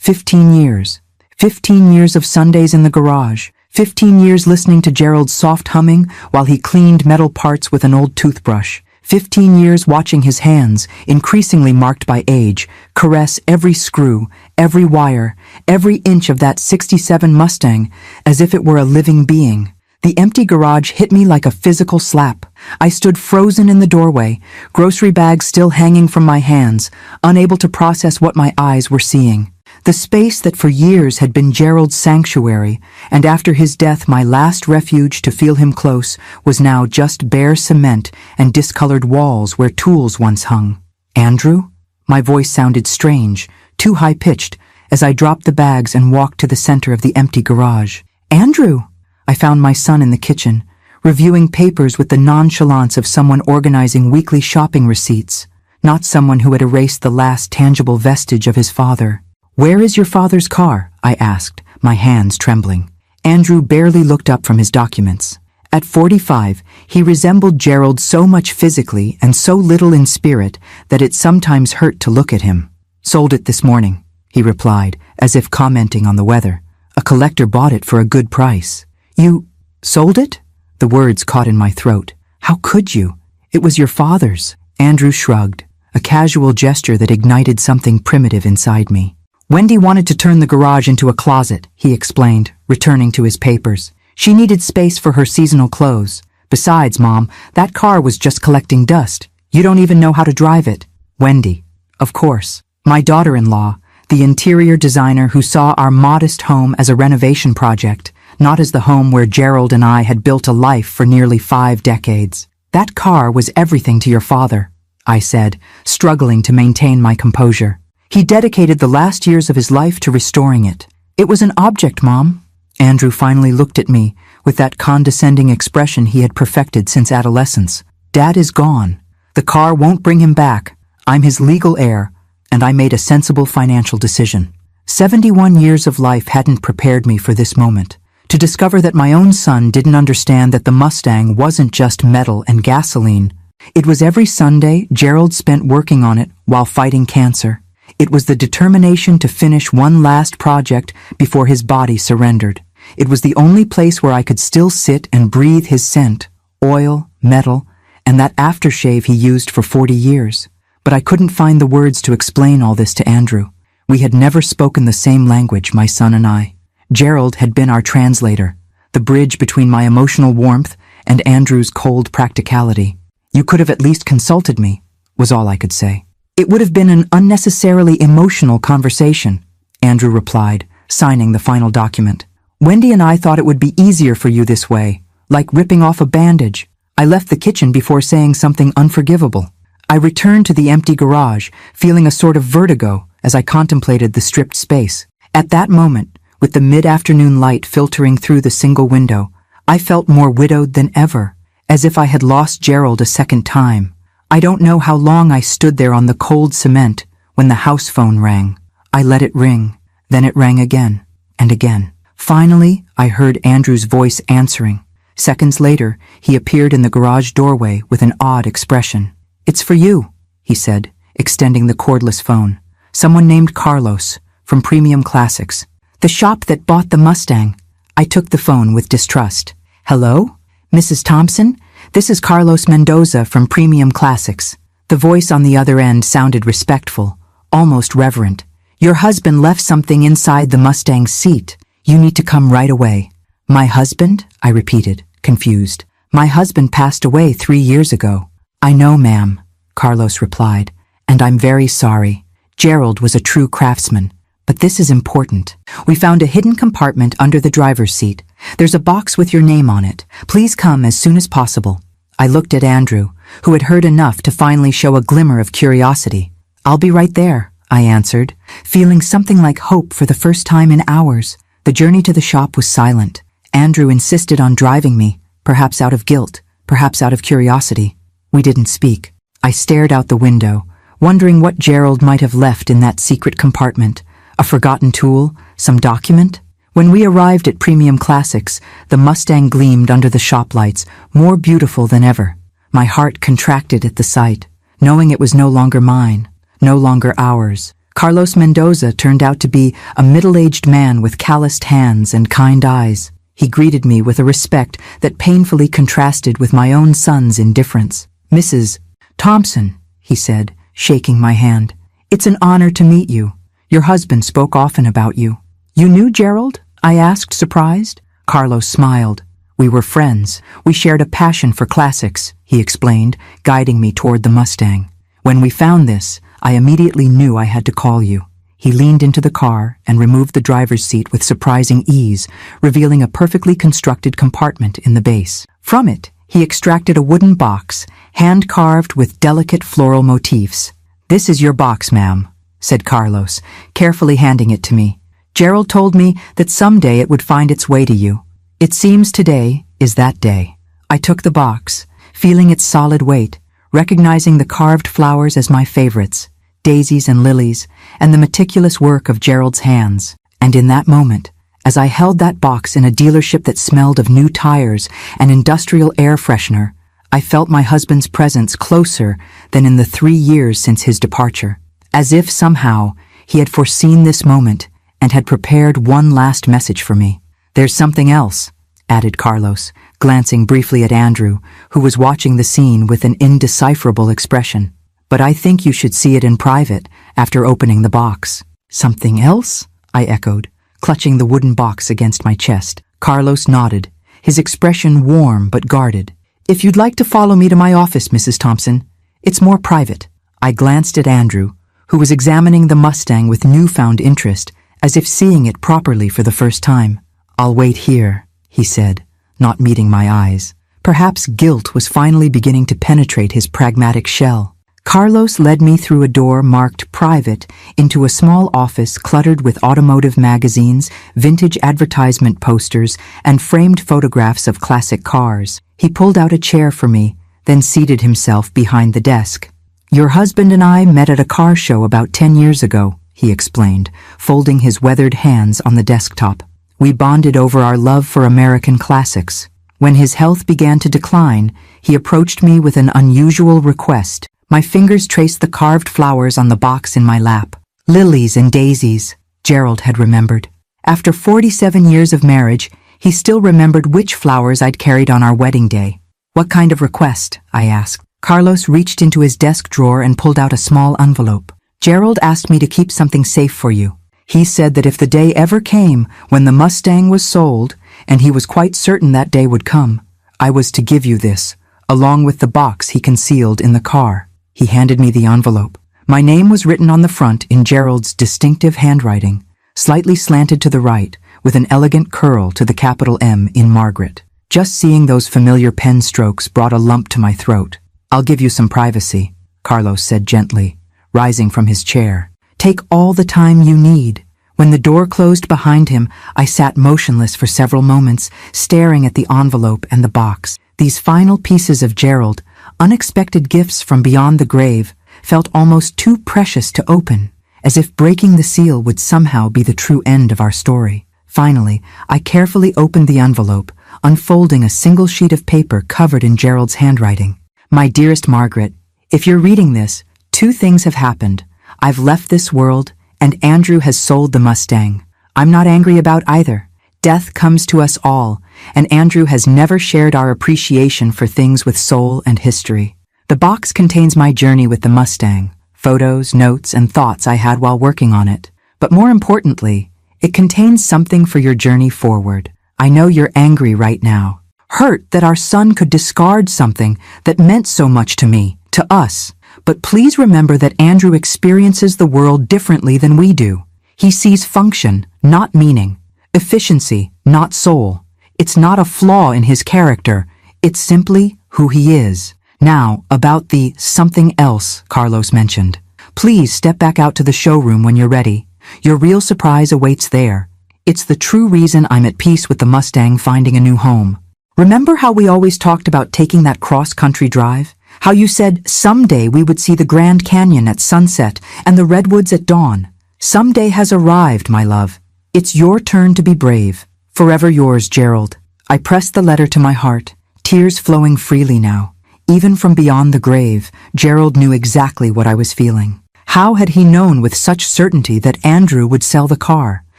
15 years. 15 years of Sundays in the garage. 15 years listening to Gerald's soft humming while he cleaned metal parts with an old toothbrush. 15 years watching his hands, increasingly marked by age, caress every screw, every wire, every inch of that '67 Mustang as if it were a living being. The empty garage hit me like a physical slap. I stood frozen in the doorway, grocery bags still hanging from my hands, unable to process what my eyes were seeing. The space that for years had been Gerald's sanctuary, and after his death my last refuge to feel him close, was now just bare cement and discolored walls where tools once hung. Andrew? My voice sounded strange, too high-pitched, as I dropped the bags and walked to the center of the empty garage. Andrew! I found my son in the kitchen, reviewing papers with the nonchalance of someone organizing weekly shopping receipts, not someone who had erased the last tangible vestige of his father. "Where is your father's car?" I asked, my hands trembling. Andrew barely looked up from his documents. At 45, he resembled Gerald so much physically and so little in spirit that it sometimes hurt to look at him. "Sold it this morning," he replied, as if commenting on the weather. "A collector bought it for a good price." "You sold it?" The words caught in my throat. "How could you? It was your father's." Andrew shrugged, a casual gesture that ignited something primitive inside me. "Wendy wanted to turn the garage into a closet," he explained, returning to his papers. "She needed space for her seasonal clothes. Besides, Mom, that car was just collecting dust. You don't even know how to drive it." Wendy. Of course. My daughter-in-law, the interior designer who saw our modest home as a renovation project, not as the home where Gerald and I had built a life for nearly 5 decades. "That car was everything to your father," I said, struggling to maintain my composure. "He dedicated the last years of his life to restoring it. It was an object, Mom." Andrew finally looked at me with that condescending expression he had perfected since adolescence. "Dad is gone. The car won't bring him back. I'm his legal heir, and I made a sensible financial decision." 71 years of life hadn't prepared me for this moment. To discover that my own son didn't understand that the Mustang wasn't just metal and gasoline. It was every Sunday Gerald spent working on it while fighting cancer. It was the determination to finish one last project before his body surrendered. It was the only place where I could still sit and breathe his scent, oil, metal, and that aftershave he used for 40 years. But I couldn't find the words to explain all this to Andrew. We had never spoken the same language, my son and I. Gerald had been our translator, the bridge between my emotional warmth and Andrew's cold practicality. "You could have at least consulted me," was all I could say. "It would have been an unnecessarily emotional conversation," Andrew replied, signing the final document. "Wendy and I thought it would be easier for you this way, like ripping off a bandage." I left the kitchen before saying something unforgivable. I returned to the empty garage, feeling a sort of vertigo as I contemplated the stripped space. At that moment, with the mid-afternoon light filtering through the single window, I felt more widowed than ever, as if I had lost Gerald a second time. I don't know how long I stood there on the cold cement when the house phone rang. I let it ring, then it rang again and again. Finally, I heard Andrew's voice answering. Seconds later, he appeared in the garage doorway with an odd expression. "It's for you," he said, extending the cordless phone. "Someone named Carlos, from Premium Classics. The shop that bought the Mustang." I took the phone with distrust. "Hello? Mrs. Thompson? This is Carlos Mendoza from Premium Classics." The voice on the other end sounded respectful, almost reverent. "Your husband left something inside the Mustang's seat. You need to come right away." "My husband?" I repeated, confused. "My husband passed away 3 years ago." "I know, ma'am," Carlos replied, "and I'm very sorry. Gerald was a true craftsman. But this is important. We found a hidden compartment under the driver's seat. There's a box with your name on it. Please come as soon as possible." I looked at Andrew, who had heard enough to finally show a glimmer of curiosity. "I'll be right there," I answered, feeling something like hope for the first time in hours. The journey to the shop was silent. Andrew insisted on driving me, perhaps out of guilt, perhaps out of curiosity. We didn't speak. I stared out the window, wondering what Gerald might have left in that secret compartment. A forgotten tool? Some document? When we arrived at Premium Classics, the Mustang gleamed under the shop lights, more beautiful than ever. My heart contracted at the sight, knowing it was no longer mine, no longer ours. Carlos Mendoza turned out to be a middle-aged man with calloused hands and kind eyes. He greeted me with a respect that painfully contrasted with my own son's indifference. "Mrs. Thompson," he said, shaking my hand. "It's an honor to meet you. Your husband spoke often about you." "You knew Gerald?" I asked, surprised. Carlos smiled. "We were friends. We shared a passion for classics," he explained, guiding me toward the Mustang. "When we found this, I immediately knew I had to call you." He leaned into the car and removed the driver's seat with surprising ease, revealing a perfectly constructed compartment in the base. From it, he extracted a wooden box, hand-carved with delicate floral motifs. "This is your box, ma'am," said Carlos, carefully handing it to me. "Gerald told me that someday it would find its way to you. It seems today is that day." I took the box, feeling its solid weight, recognizing the carved flowers as my favorites, daisies and lilies, and the meticulous work of Gerald's hands. And in that moment, as I held that box in a dealership that smelled of new tires and industrial air freshener, I felt my husband's presence closer than in the 3 years since his departure. As if somehow he had foreseen this moment and had prepared one last message for me. "There's something else," added Carlos, glancing briefly at Andrew, who was watching the scene with an indecipherable expression. "But I think you should see it in private after opening the box." "Something else?" I echoed, clutching the wooden box against my chest. Carlos nodded, his expression warm but guarded. "If you'd like to follow me to my office, Mrs. Thompson, it's more private." I glanced at Andrew, who was examining the Mustang with newfound interest, as if seeing it properly for the first time. "I'll wait here," he said, not meeting my eyes. Perhaps guilt was finally beginning to penetrate his pragmatic shell. Carlos led me through a door marked private into a small office cluttered with automotive magazines, vintage advertisement posters, and framed photographs of classic cars. He pulled out a chair for me, then seated himself behind the desk. "Your husband and I met at a car show about 10 years ago," he explained, folding his weathered hands on the desktop. "We bonded over our love for American classics. When his health began to decline, he approached me with an unusual request." My fingers traced the carved flowers on the box in my lap. "Lilies and daisies," Gerald had remembered. After 47 years of marriage, he still remembered which flowers I'd carried on our wedding day. "What kind of request?" I asked. Carlos reached into his desk drawer and pulled out a small envelope. "Gerald asked me to keep something safe for you. He said that if the day ever came when the Mustang was sold, and he was quite certain that day would come, I was to give you this, along with the box he concealed in the car." He handed me the envelope. My name was written on the front in Gerald's distinctive handwriting, slightly slanted to the right, with an elegant curl to the capital M in Margaret. Just seeing those familiar pen strokes brought a lump to my throat. "I'll give you some privacy," Carlos said gently, rising from his chair. "Take all the time you need." When the door closed behind him, I sat motionless for several moments, staring at the envelope and the box. These final pieces of Gerald, unexpected gifts from beyond the grave, felt almost too precious to open, as if breaking the seal would somehow be the true end of our story. Finally, I carefully opened the envelope, unfolding a single sheet of paper covered in Gerald's handwriting. "My dearest Margaret, if you're reading this, 2 things have happened. I've left this world, and Andrew has sold the Mustang. I'm not angry about either. Death comes to us all, and Andrew has never shared our appreciation for things with soul and history. The box contains my journey with the Mustang, photos, notes, and thoughts I had while working on it. But more importantly, it contains something for your journey forward. I know you're angry right now, hurt that our son could discard something that meant so much to me, to us. But please remember that Andrew experiences the world differently than we do. He sees function, not meaning. Efficiency, not soul. It's not a flaw in his character. It's simply who he is. Now, about the something else Carlos mentioned. Please step back out to the showroom when you're ready. Your real surprise awaits there. It's the true reason I'm at peace with the Mustang finding a new home. Remember how we always talked about taking that cross-country drive? How you said someday we would see the Grand Canyon at sunset and the redwoods at dawn? Someday has arrived, my love. It's your turn to be brave. Forever yours, Gerald. I pressed the letter to my heart, tears flowing freely now. Even from beyond the grave, Gerald knew exactly what I was feeling. How had he known with such certainty that Andrew would sell the car?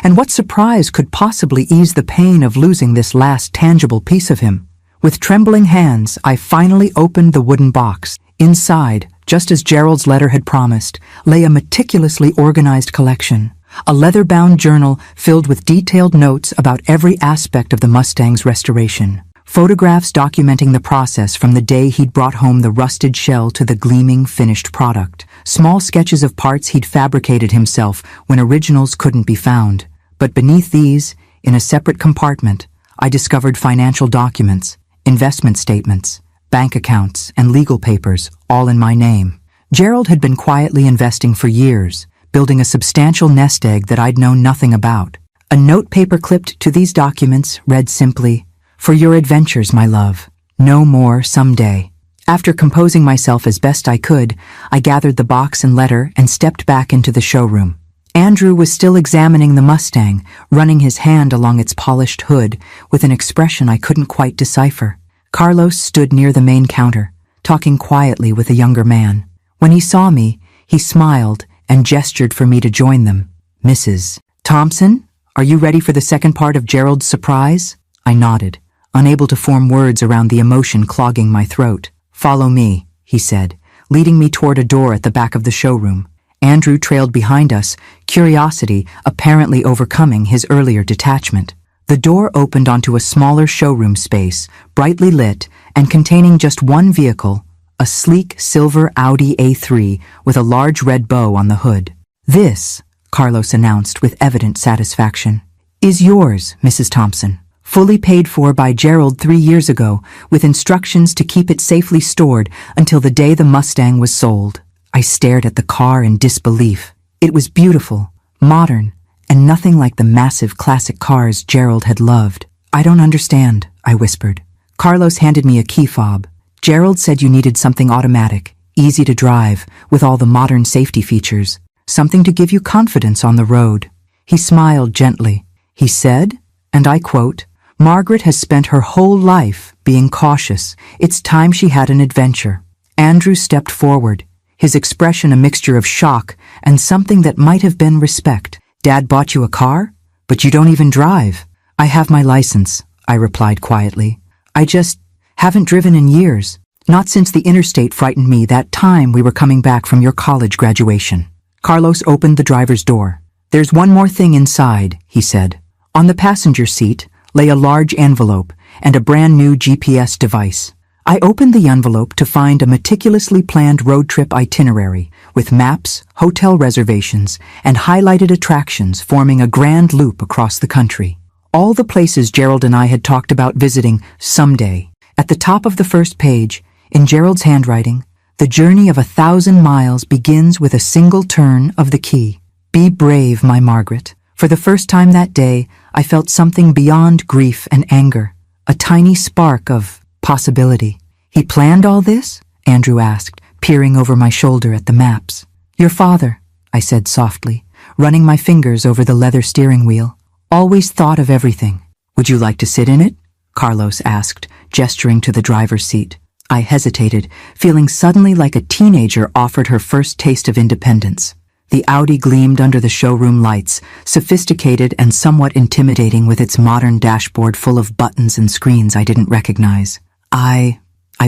And what surprise could possibly ease the pain of losing this last tangible piece of him? With trembling hands, I finally opened the wooden box. Inside, just as Gerald's letter had promised, lay a meticulously organized collection. A leather-bound journal filled with detailed notes about every aspect of the Mustang's restoration. Photographs documenting the process from the day he'd brought home the rusted shell to the gleaming finished product. Small sketches of parts he'd fabricated himself when originals couldn't be found. But beneath these, in a separate compartment, I discovered financial documents, investment statements, bank accounts, and legal papers, all in my name. Gerald had been quietly investing for years, building a substantial nest egg that I'd known nothing about. A note paper clipped to these documents read simply, "For your adventures, my love. No more someday." After composing myself as best I could, I gathered the box and letter and stepped back into the showroom. Andrew was still examining the Mustang, running his hand along its polished hood with an expression I couldn't quite decipher. Carlos stood near the main counter, talking quietly with a younger man. When he saw me, he smiled and gestured for me to join them. "Mrs. Thompson, are you ready for the second part of Gerald's surprise?" I nodded, unable to form words around the emotion clogging my throat. "Follow me," he said, leading me toward a door at the back of the showroom. Andrew trailed behind us, curiosity apparently overcoming his earlier detachment. The door opened onto a smaller showroom space, brightly lit and containing just one vehicle, a sleek silver Audi A3 with a large red bow on the hood. "This," Carlos announced with evident satisfaction, "is yours, Mrs. Thompson. Fully paid for by Gerald 3 years ago, with instructions to keep it safely stored until the day the Mustang was sold." I stared at the car in disbelief. It was beautiful, modern, and nothing like the massive classic cars Gerald had loved. "I don't understand," I whispered. Carlos handed me a key fob. "Gerald said you needed something automatic, easy to drive, with all the modern safety features. Something to give you confidence on the road." He smiled gently. He said, and I quote, "Margaret has spent her whole life being cautious. It's time she had an adventure." Andrew stepped forward, his expression a mixture of shock and something that might have been respect. "Dad bought you a car? But you don't even drive." "I have my license," I replied quietly. "I just haven't driven in years. Not since the interstate frightened me that time we were coming back from your college graduation." Carlos opened the driver's door. "There's one more thing inside," he said. On the passenger seat lay a large envelope and a brand new GPS device. I opened the envelope to find a meticulously planned road trip itinerary with maps, hotel reservations, and highlighted attractions forming a grand loop across the country. All the places Gerald and I had talked about visiting someday. At the top of the first page, in Gerald's handwriting, the journey of 1,000 miles begins with a single turn of the key. "Be brave, my Margaret." For the first time that day, I felt something beyond grief and anger, a tiny spark of possibility. "He planned all this?" Andrew asked, peering over my shoulder at the maps. "Your father," I said softly, running my fingers over the leather steering wheel, "always thought of everything." "Would you like to sit in it?" Carlos asked, gesturing to the driver's seat. I hesitated, feeling suddenly like a teenager offered her first taste of independence. The Audi gleamed under the showroom lights, sophisticated and somewhat intimidating with its modern dashboard full of buttons and screens I didn't recognize. I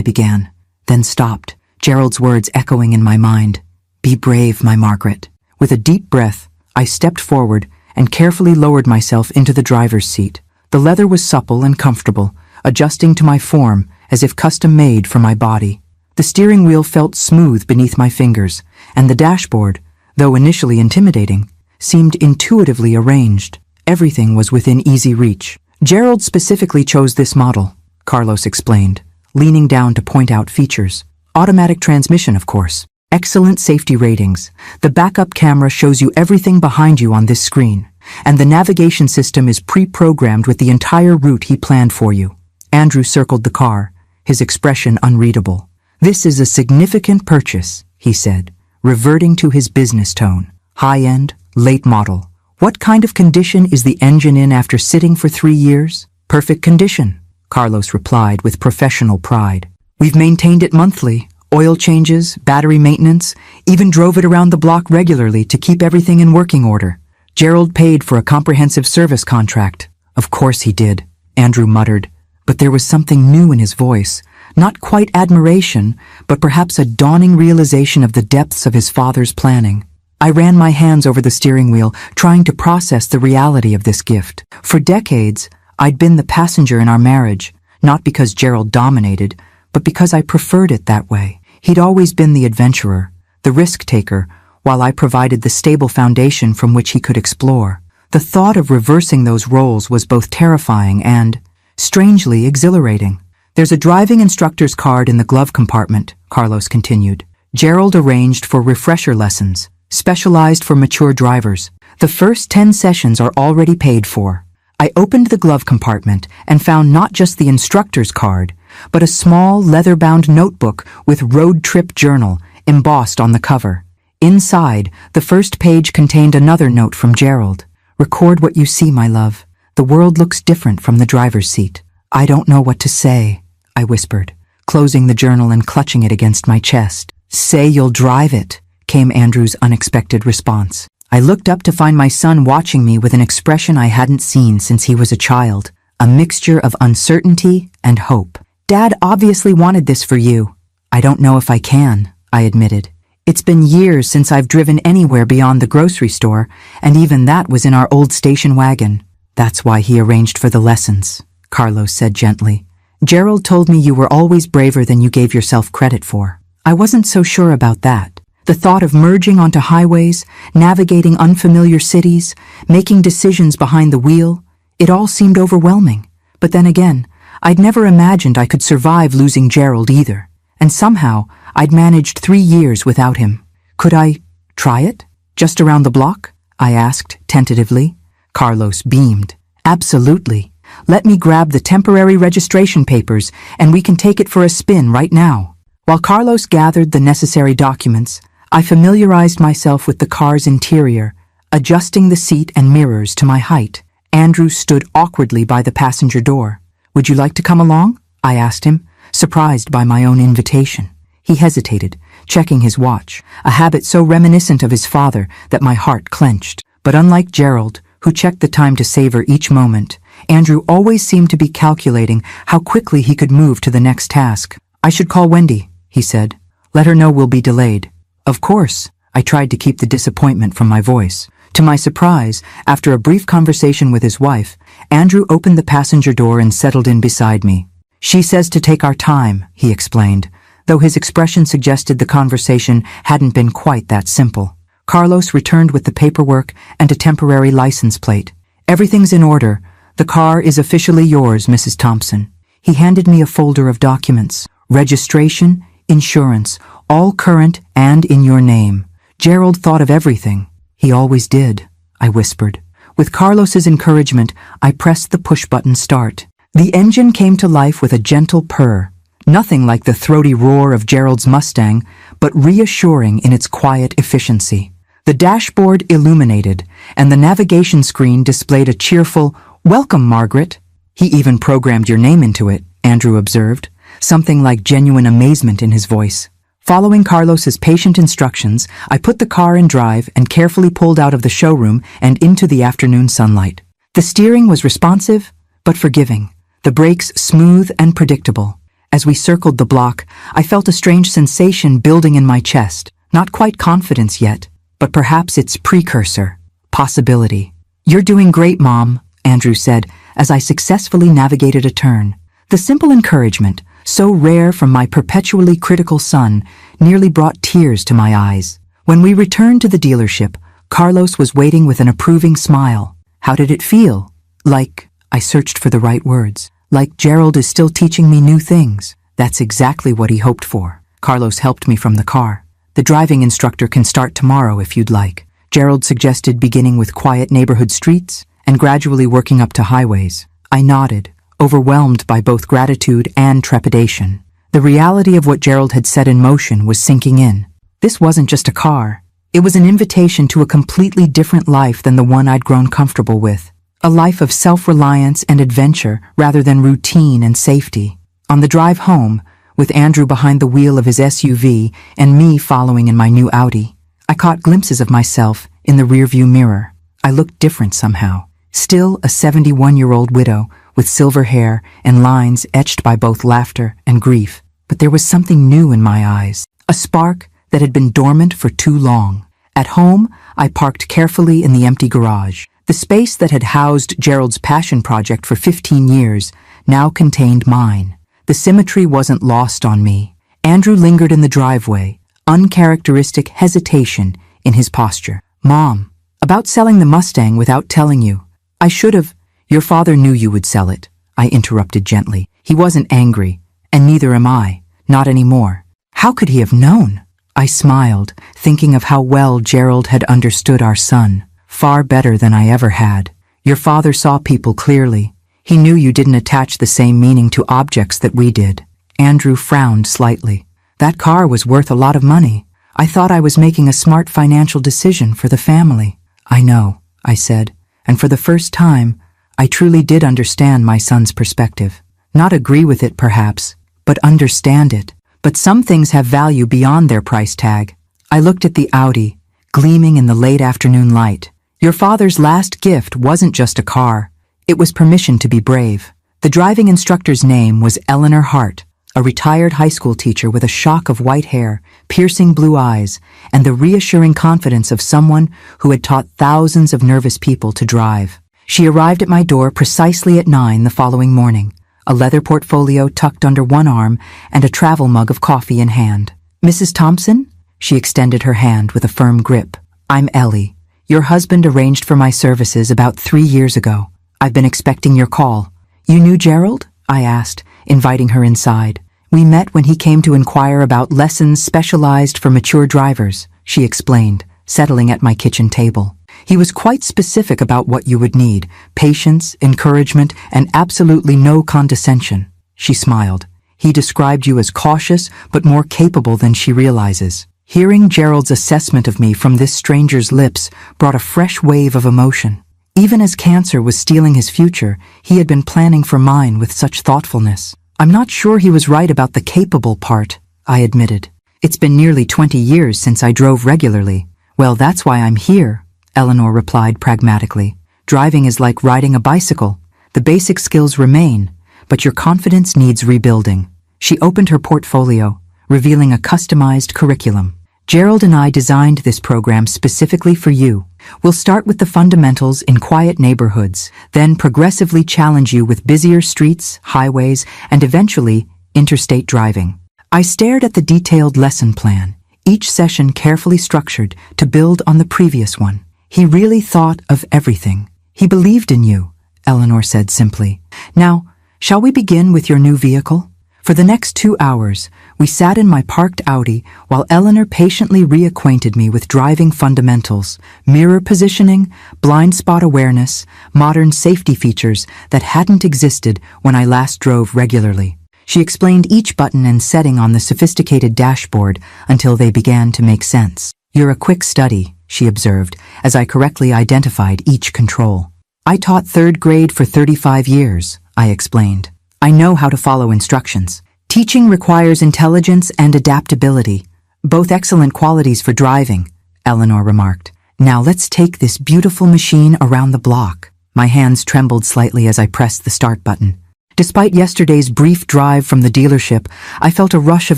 began, then stopped, Gerald's words echoing in my mind. "Be brave, my Margaret." With a deep breath, I stepped forward and carefully lowered myself into the driver's seat. The leather was supple and comfortable, adjusting to my form as if custom-made for my body. The steering wheel felt smooth beneath my fingers, and the dashboard, though initially intimidating, seemed intuitively arranged. Everything was within easy reach. "Gerald specifically chose this model," Carlos explained, leaning down to point out features. "Automatic transmission, of course. Excellent safety ratings. The backup camera shows you everything behind you on this screen, and the navigation system is pre-programmed with the entire route he planned for you." Andrew circled the car, his expression unreadable. "This is a significant purchase," he said, reverting to his business tone. "High-end, late model. What kind of condition is the engine in after sitting for 3 years?" "Perfect condition," Carlos replied with professional pride. "We've maintained it monthly, Oil changes, battery maintenance, even drove it around the block regularly to keep everything in working order. Gerald paid for a comprehensive service contract. Of course he did, Andrew muttered, but there was something new in his voice. Not quite admiration, but perhaps a dawning realization of the depths of his father's planning. I ran my hands over the steering wheel, trying to process the reality of this gift. For decades, I'd been the passenger in our marriage, not because Gerald dominated, but because I preferred it that way. He'd always been the adventurer, the risk-taker, while I provided the stable foundation from which he could explore. The thought of reversing those roles was both terrifying and, strangely, exhilarating. "There's a driving instructor's card in the glove compartment," Carlos continued. Gerald arranged for refresher lessons, specialized for mature drivers. The first 10 sessions are already paid for. I opened the glove compartment and found not just the instructor's card, but a small leather-bound notebook with road trip journal embossed on the cover. Inside, the first page contained another note from Gerald. "Record what you see, my love. The world looks different from the driver's seat." "I don't know what to say," I whispered, closing the journal and clutching it against my chest. "Say you'll drive it," came Andrew's unexpected response. I looked up to find my son watching me with an expression I hadn't seen since he was a child, a mixture of uncertainty and hope. "Dad obviously wanted this for you." "I don't know if I can," I admitted. "It's been years since I've driven anywhere beyond the grocery store, and even that was in our old station wagon." "That's why he arranged for the lessons," Carlos said gently. "Gerald told me you were always braver than you gave yourself credit for." I wasn't so sure about that. The thought of merging onto highways, navigating unfamiliar cities, making decisions behind the wheel, it all seemed overwhelming. But then again, I'd never imagined I could survive losing Gerald either. And somehow, I'd managed 3 years without him. "Could I try it? Just around the block?" I asked tentatively. Carlos beamed. "Absolutely. Let me grab the temporary registration papers and we can take it for a spin right now." While Carlos gathered the necessary documents, I familiarized myself with the car's interior, adjusting the seat and mirrors to my height. Andrew stood awkwardly by the passenger door. "Would you like to come along?" I asked him, surprised by my own invitation. He hesitated, checking his watch, a habit so reminiscent of his father that my heart clenched. But unlike Gerald, who checked the time to savor each moment, Andrew always seemed to be calculating how quickly he could move to the next task. "I should call Wendy," he said. "Let her know we'll be delayed." "Of course," I tried to keep the disappointment from my voice. To my surprise, after a brief conversation with his wife, Andrew opened the passenger door and settled in beside me. "She says to take our time," he explained, though his expression suggested the conversation hadn't been quite that simple. Carlos returned with the paperwork and a temporary license plate. "Everything's in order. The car is officially yours, Mrs. Thompson." He handed me a folder of documents. "Registration, insurance, all current and in your name." Gerald thought of everything. "He always did," I whispered. With Carlos's encouragement, I pressed the push-button start. The engine came to life with a gentle purr, nothing like the throaty roar of Gerald's Mustang, but reassuring in its quiet efficiency. The dashboard illuminated, and the navigation screen displayed a cheerful, "Welcome, Margaret." "He even programmed your name into it," Andrew observed, something like genuine amazement in his voice. Following Carlos's patient instructions, I put the car in drive and carefully pulled out of the showroom and into the afternoon sunlight. The steering was responsive, but forgiving, the brakes smooth and predictable. As we circled the block, I felt a strange sensation building in my chest, not quite confidence yet, but perhaps its precursor, possibility. "You're doing great, Mom," Andrew said, as I successfully navigated a turn. The simple encouragement, so rare from my perpetually critical son, nearly brought tears to my eyes. When we returned to the dealership, Carlos was waiting with an approving smile. "How did it feel?" "Like," I searched for the right words, "like Gerald is still teaching me new things." That's exactly what he hoped for. Carlos helped me from the car. "The driving instructor can start tomorrow if you'd like." Gerald suggested beginning with quiet neighborhood streets and gradually working up to highways. I nodded, overwhelmed by both gratitude and trepidation. The reality of what Gerald had set in motion was sinking in. This wasn't just a car. It was an invitation to a completely different life than the one I'd grown comfortable with. A life of self-reliance and adventure rather than routine and safety. On the drive home, with Andrew behind the wheel of his SUV and me following in my new Audi. I caught glimpses of myself in the rearview mirror. I looked different somehow. Still a 71-year-old widow with silver hair and lines etched by both laughter and grief. But there was something new in my eyes, a spark that had been dormant for too long. At home, I parked carefully in the empty garage. The space that had housed Gerald's passion project for 15 years now contained mine. The symmetry wasn't lost on me. Andrew lingered in the driveway, uncharacteristic hesitation in his posture. "Mom, about selling the Mustang without telling you. I should have. Your father knew you would sell it," I interrupted gently. He wasn't angry, and neither am I, not anymore. How could he have known? I smiled, thinking of how well Gerald had understood our son, far better than I ever had. Your father saw people clearly. He knew you didn't attach the same meaning to objects that we did. Andrew frowned slightly. That car was worth a lot of money. I thought I was making a smart financial decision for the family. I know, I said, and for the first time, I truly did understand my son's perspective. Not agree with it, perhaps, but understand it. But some things have value beyond their price tag. I looked at the Audi, gleaming in the late afternoon light. Your father's last gift wasn't just a car. It was permission to be brave. The driving instructor's name was Eleanor Hart, a retired high school teacher with a shock of white hair, piercing blue eyes, and the reassuring confidence of someone who had taught thousands of nervous people to drive. She arrived at my door precisely at 9 the following morning, a leather portfolio tucked under one arm and a travel mug of coffee in hand. "Mrs. Thompson?" She extended her hand with a firm grip. "I'm Ellie. Your husband arranged for my services about 3 years ago. I've been expecting your call." "You knew Gerald?" I asked, inviting her inside. "We met when he came to inquire about lessons specialized for mature drivers," she explained, settling at my kitchen table. "He was quite specific about what you would need: patience, encouragement, and absolutely no condescension." She smiled. "He described you as cautious, but more capable than she realizes." Hearing Gerald's assessment of me from this stranger's lips brought a fresh wave of emotion. Even as cancer was stealing his future, he had been planning for mine with such thoughtfulness. "I'm not sure he was right about the capable part," I admitted. "It's been nearly 20 years since I drove regularly." "Well, that's why I'm here," Eleanor replied pragmatically. "Driving is like riding a bicycle. The basic skills remain, but your confidence needs rebuilding." She opened her portfolio, revealing a customized curriculum. "Gerald and I designed this program specifically for you. We'll start with the fundamentals in quiet neighborhoods, then progressively challenge you with busier streets, highways, and eventually interstate driving." I stared at the detailed lesson plan, each session carefully structured to build on the previous one. "He really thought of everything. He believed in you," Eleanor said simply. "Now, shall we begin with your new vehicle?" For the next 2 hours, we sat in my parked Audi while Eleanor patiently reacquainted me with driving fundamentals, mirror positioning, blind spot awareness, modern safety features that hadn't existed when I last drove regularly. She explained each button and setting on the sophisticated dashboard until they began to make sense. "You're a quick study," she observed, as I correctly identified each control. "I taught 3rd grade for 35 years, I explained. "I know how to follow instructions. Teaching requires intelligence and adaptability, both excellent qualities for driving," Eleanor remarked. "Now let's take this beautiful machine around the block." My hands trembled slightly as I pressed the start button. Despite yesterday's brief drive from the dealership, I felt a rush of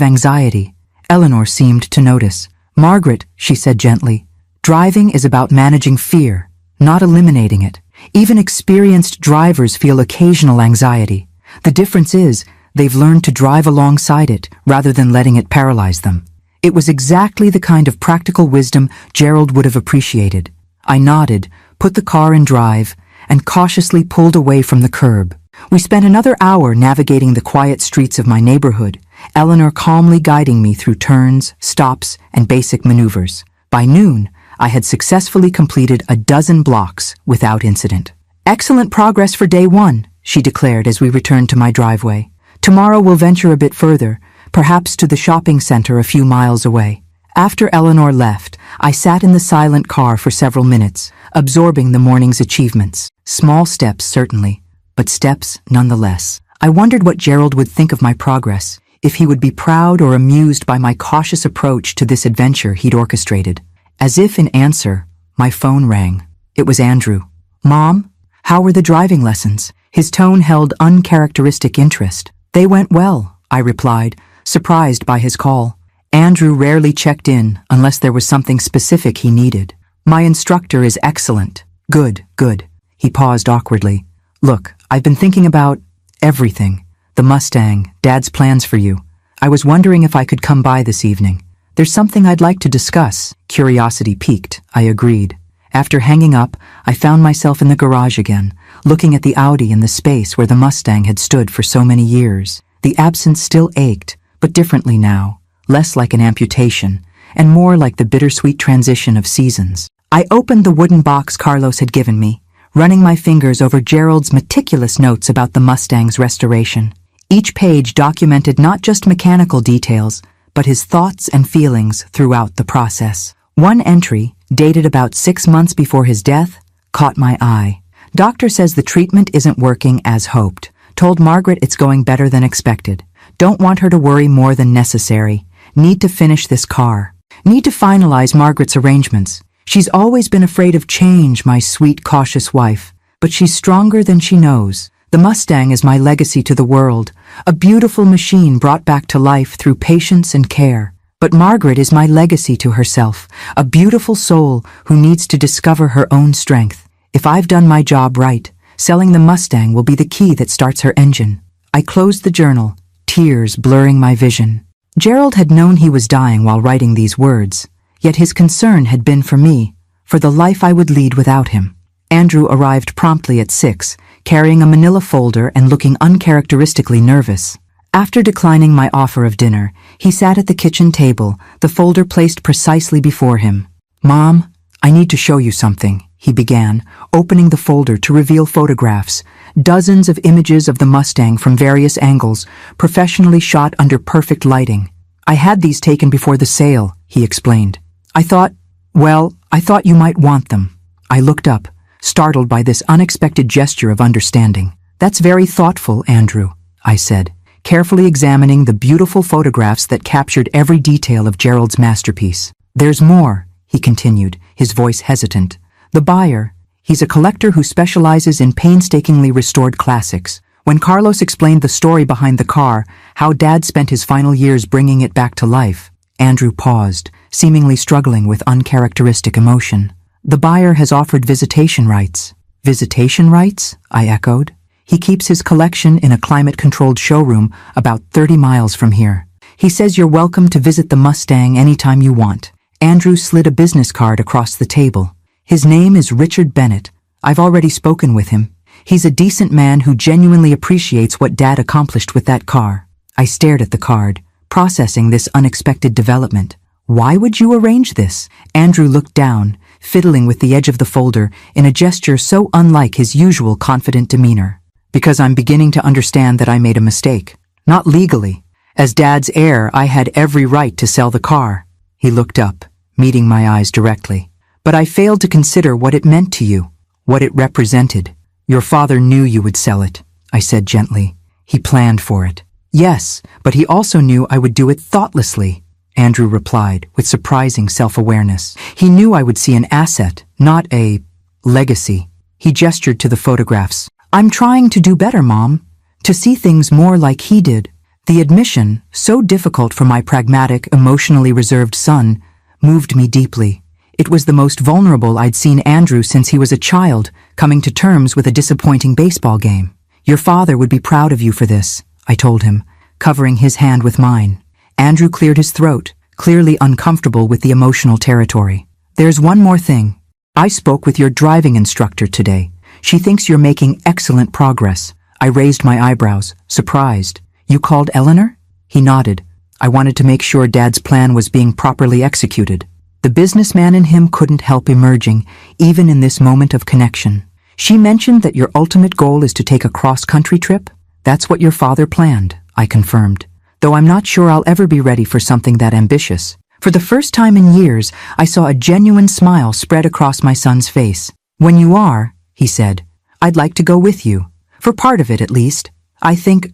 anxiety. Eleanor seemed to notice. "Margaret," she said gently, "driving is about managing fear, not eliminating it. Even experienced drivers feel occasional anxiety. The difference is, they've learned to drive alongside it rather than letting it paralyze them." It was exactly the kind of practical wisdom Gerald would have appreciated. I nodded, put the car in drive, and cautiously pulled away from the curb. We spent another hour navigating the quiet streets of my neighborhood, Eleanor calmly guiding me through turns, stops, and basic maneuvers. By noon, I had successfully completed a dozen blocks without incident. "Excellent progress for day 1, she declared as we returned to my driveway. "Tomorrow we'll venture a bit further, perhaps to the shopping center a few miles away." After Eleanor left, I sat in the silent car for several minutes, absorbing the morning's achievements. Small steps, certainly, but steps nonetheless. I wondered what Gerald would think of my progress. if he would be proud or amused by my cautious approach to this adventure he'd orchestrated. As if in answer, my phone rang. It was Andrew. "Mom, how were the driving lessons?" His tone held uncharacteristic interest. "They went well," I replied, surprised by his call. Andrew rarely checked in unless there was something specific he needed. "My instructor is excellent." Good. He paused awkwardly. "Look, I've been thinking about everything. The Mustang, Dad's plans for you. I was wondering if I could come by this evening. There's something I'd like to discuss." Curiosity piqued, I agreed. After hanging up, I found myself in the garage again, looking at the Audi in the space where the Mustang had stood for so many years. The absence still ached, but differently now, less like an amputation, and more like the bittersweet transition of seasons. I opened the wooden box Carlos had given me, running my fingers over Gerald's meticulous notes about the Mustang's restoration. Each page documented not just mechanical details, but his thoughts and feelings throughout the process. One entry, dated about 6 months before his death, caught my eye. "Doctor says the treatment isn't working as hoped. Told Margaret it's going better than expected. Don't want her to worry more than necessary. Need to finish this car. Need to finalize Margaret's arrangements. She's always been afraid of change, my sweet, cautious wife. But she's stronger than she knows. The Mustang is my legacy to the world, a beautiful machine brought back to life through patience and care. But Margaret is my legacy to herself, a beautiful soul who needs to discover her own strength. If I've done my job right, selling the Mustang will be the key that starts her engine." I closed the journal, tears blurring my vision. Gerald had known he was dying while writing these words, yet his concern had been for me, for the life I would lead without him. Andrew arrived promptly at 6, carrying a manila folder and looking uncharacteristically nervous. After declining my offer of dinner, he sat at the kitchen table, the folder placed precisely before him. "Mom, I need to show you something," he began, opening the folder to reveal photographs, dozens of images of the Mustang from various angles, professionally shot under perfect lighting. "I had these taken before the sale," he explained. I thought you might want them." I looked up, startled by this unexpected gesture of understanding. "That's very thoughtful, Andrew," I said, carefully examining the beautiful photographs that captured every detail of Gerald's masterpiece. "There's more," he continued, his voice hesitant. "The buyer, he's a collector who specializes in painstakingly restored classics. When Carlos explained the story behind the car, how Dad spent his final years bringing it back to life," Andrew paused, seemingly struggling with uncharacteristic emotion. "The buyer has offered visitation rights." "Visitation rights?" I echoed. "He keeps his collection in a climate-controlled showroom about 30 miles from here. He says you're welcome to visit the Mustang anytime you want." Andrew slid a business card across the table. "His name is Richard Bennett. I've already spoken with him. He's a decent man who genuinely appreciates what Dad accomplished with that car." I stared at the card, processing this unexpected development. "Why would you arrange this?" Andrew looked down, fiddling with the edge of the folder in a gesture so unlike his usual confident demeanor. "Because I'm beginning to understand that I made a mistake. Not legally. As Dad's heir, I had every right to sell the car." He looked up, meeting my eyes directly. "But I failed to consider what it meant to you, what it represented. Your father knew you would sell it," I said gently. "He planned for it." "Yes, but he also knew I would do it thoughtlessly," Andrew replied with surprising self-awareness. "He knew I would see an asset, not a legacy." He gestured to the photographs. "I'm trying to do better, Mom. To see things more like he did." The admission, so difficult for my pragmatic, emotionally reserved son, moved me deeply. It was the most vulnerable I'd seen Andrew since he was a child, coming to terms with a disappointing baseball game. "Your father would be proud of you for this," I told him, covering his hand with mine. Andrew cleared his throat, clearly uncomfortable with the emotional territory. "There's one more thing. I spoke with your driving instructor today. She thinks you're making excellent progress." I raised my eyebrows, surprised. "You called Eleanor?" He nodded. "I wanted to make sure Dad's plan was being properly executed." The businessman in him couldn't help emerging, even in this moment of connection. "She mentioned that your ultimate goal is to take a cross-country trip? That's what your father planned," I confirmed. "Though I'm not sure I'll ever be ready for something that ambitious." For the first time in years, I saw a genuine smile spread across my son's face. "When you are," he said, "I'd like to go with you. For part of it, at least. I think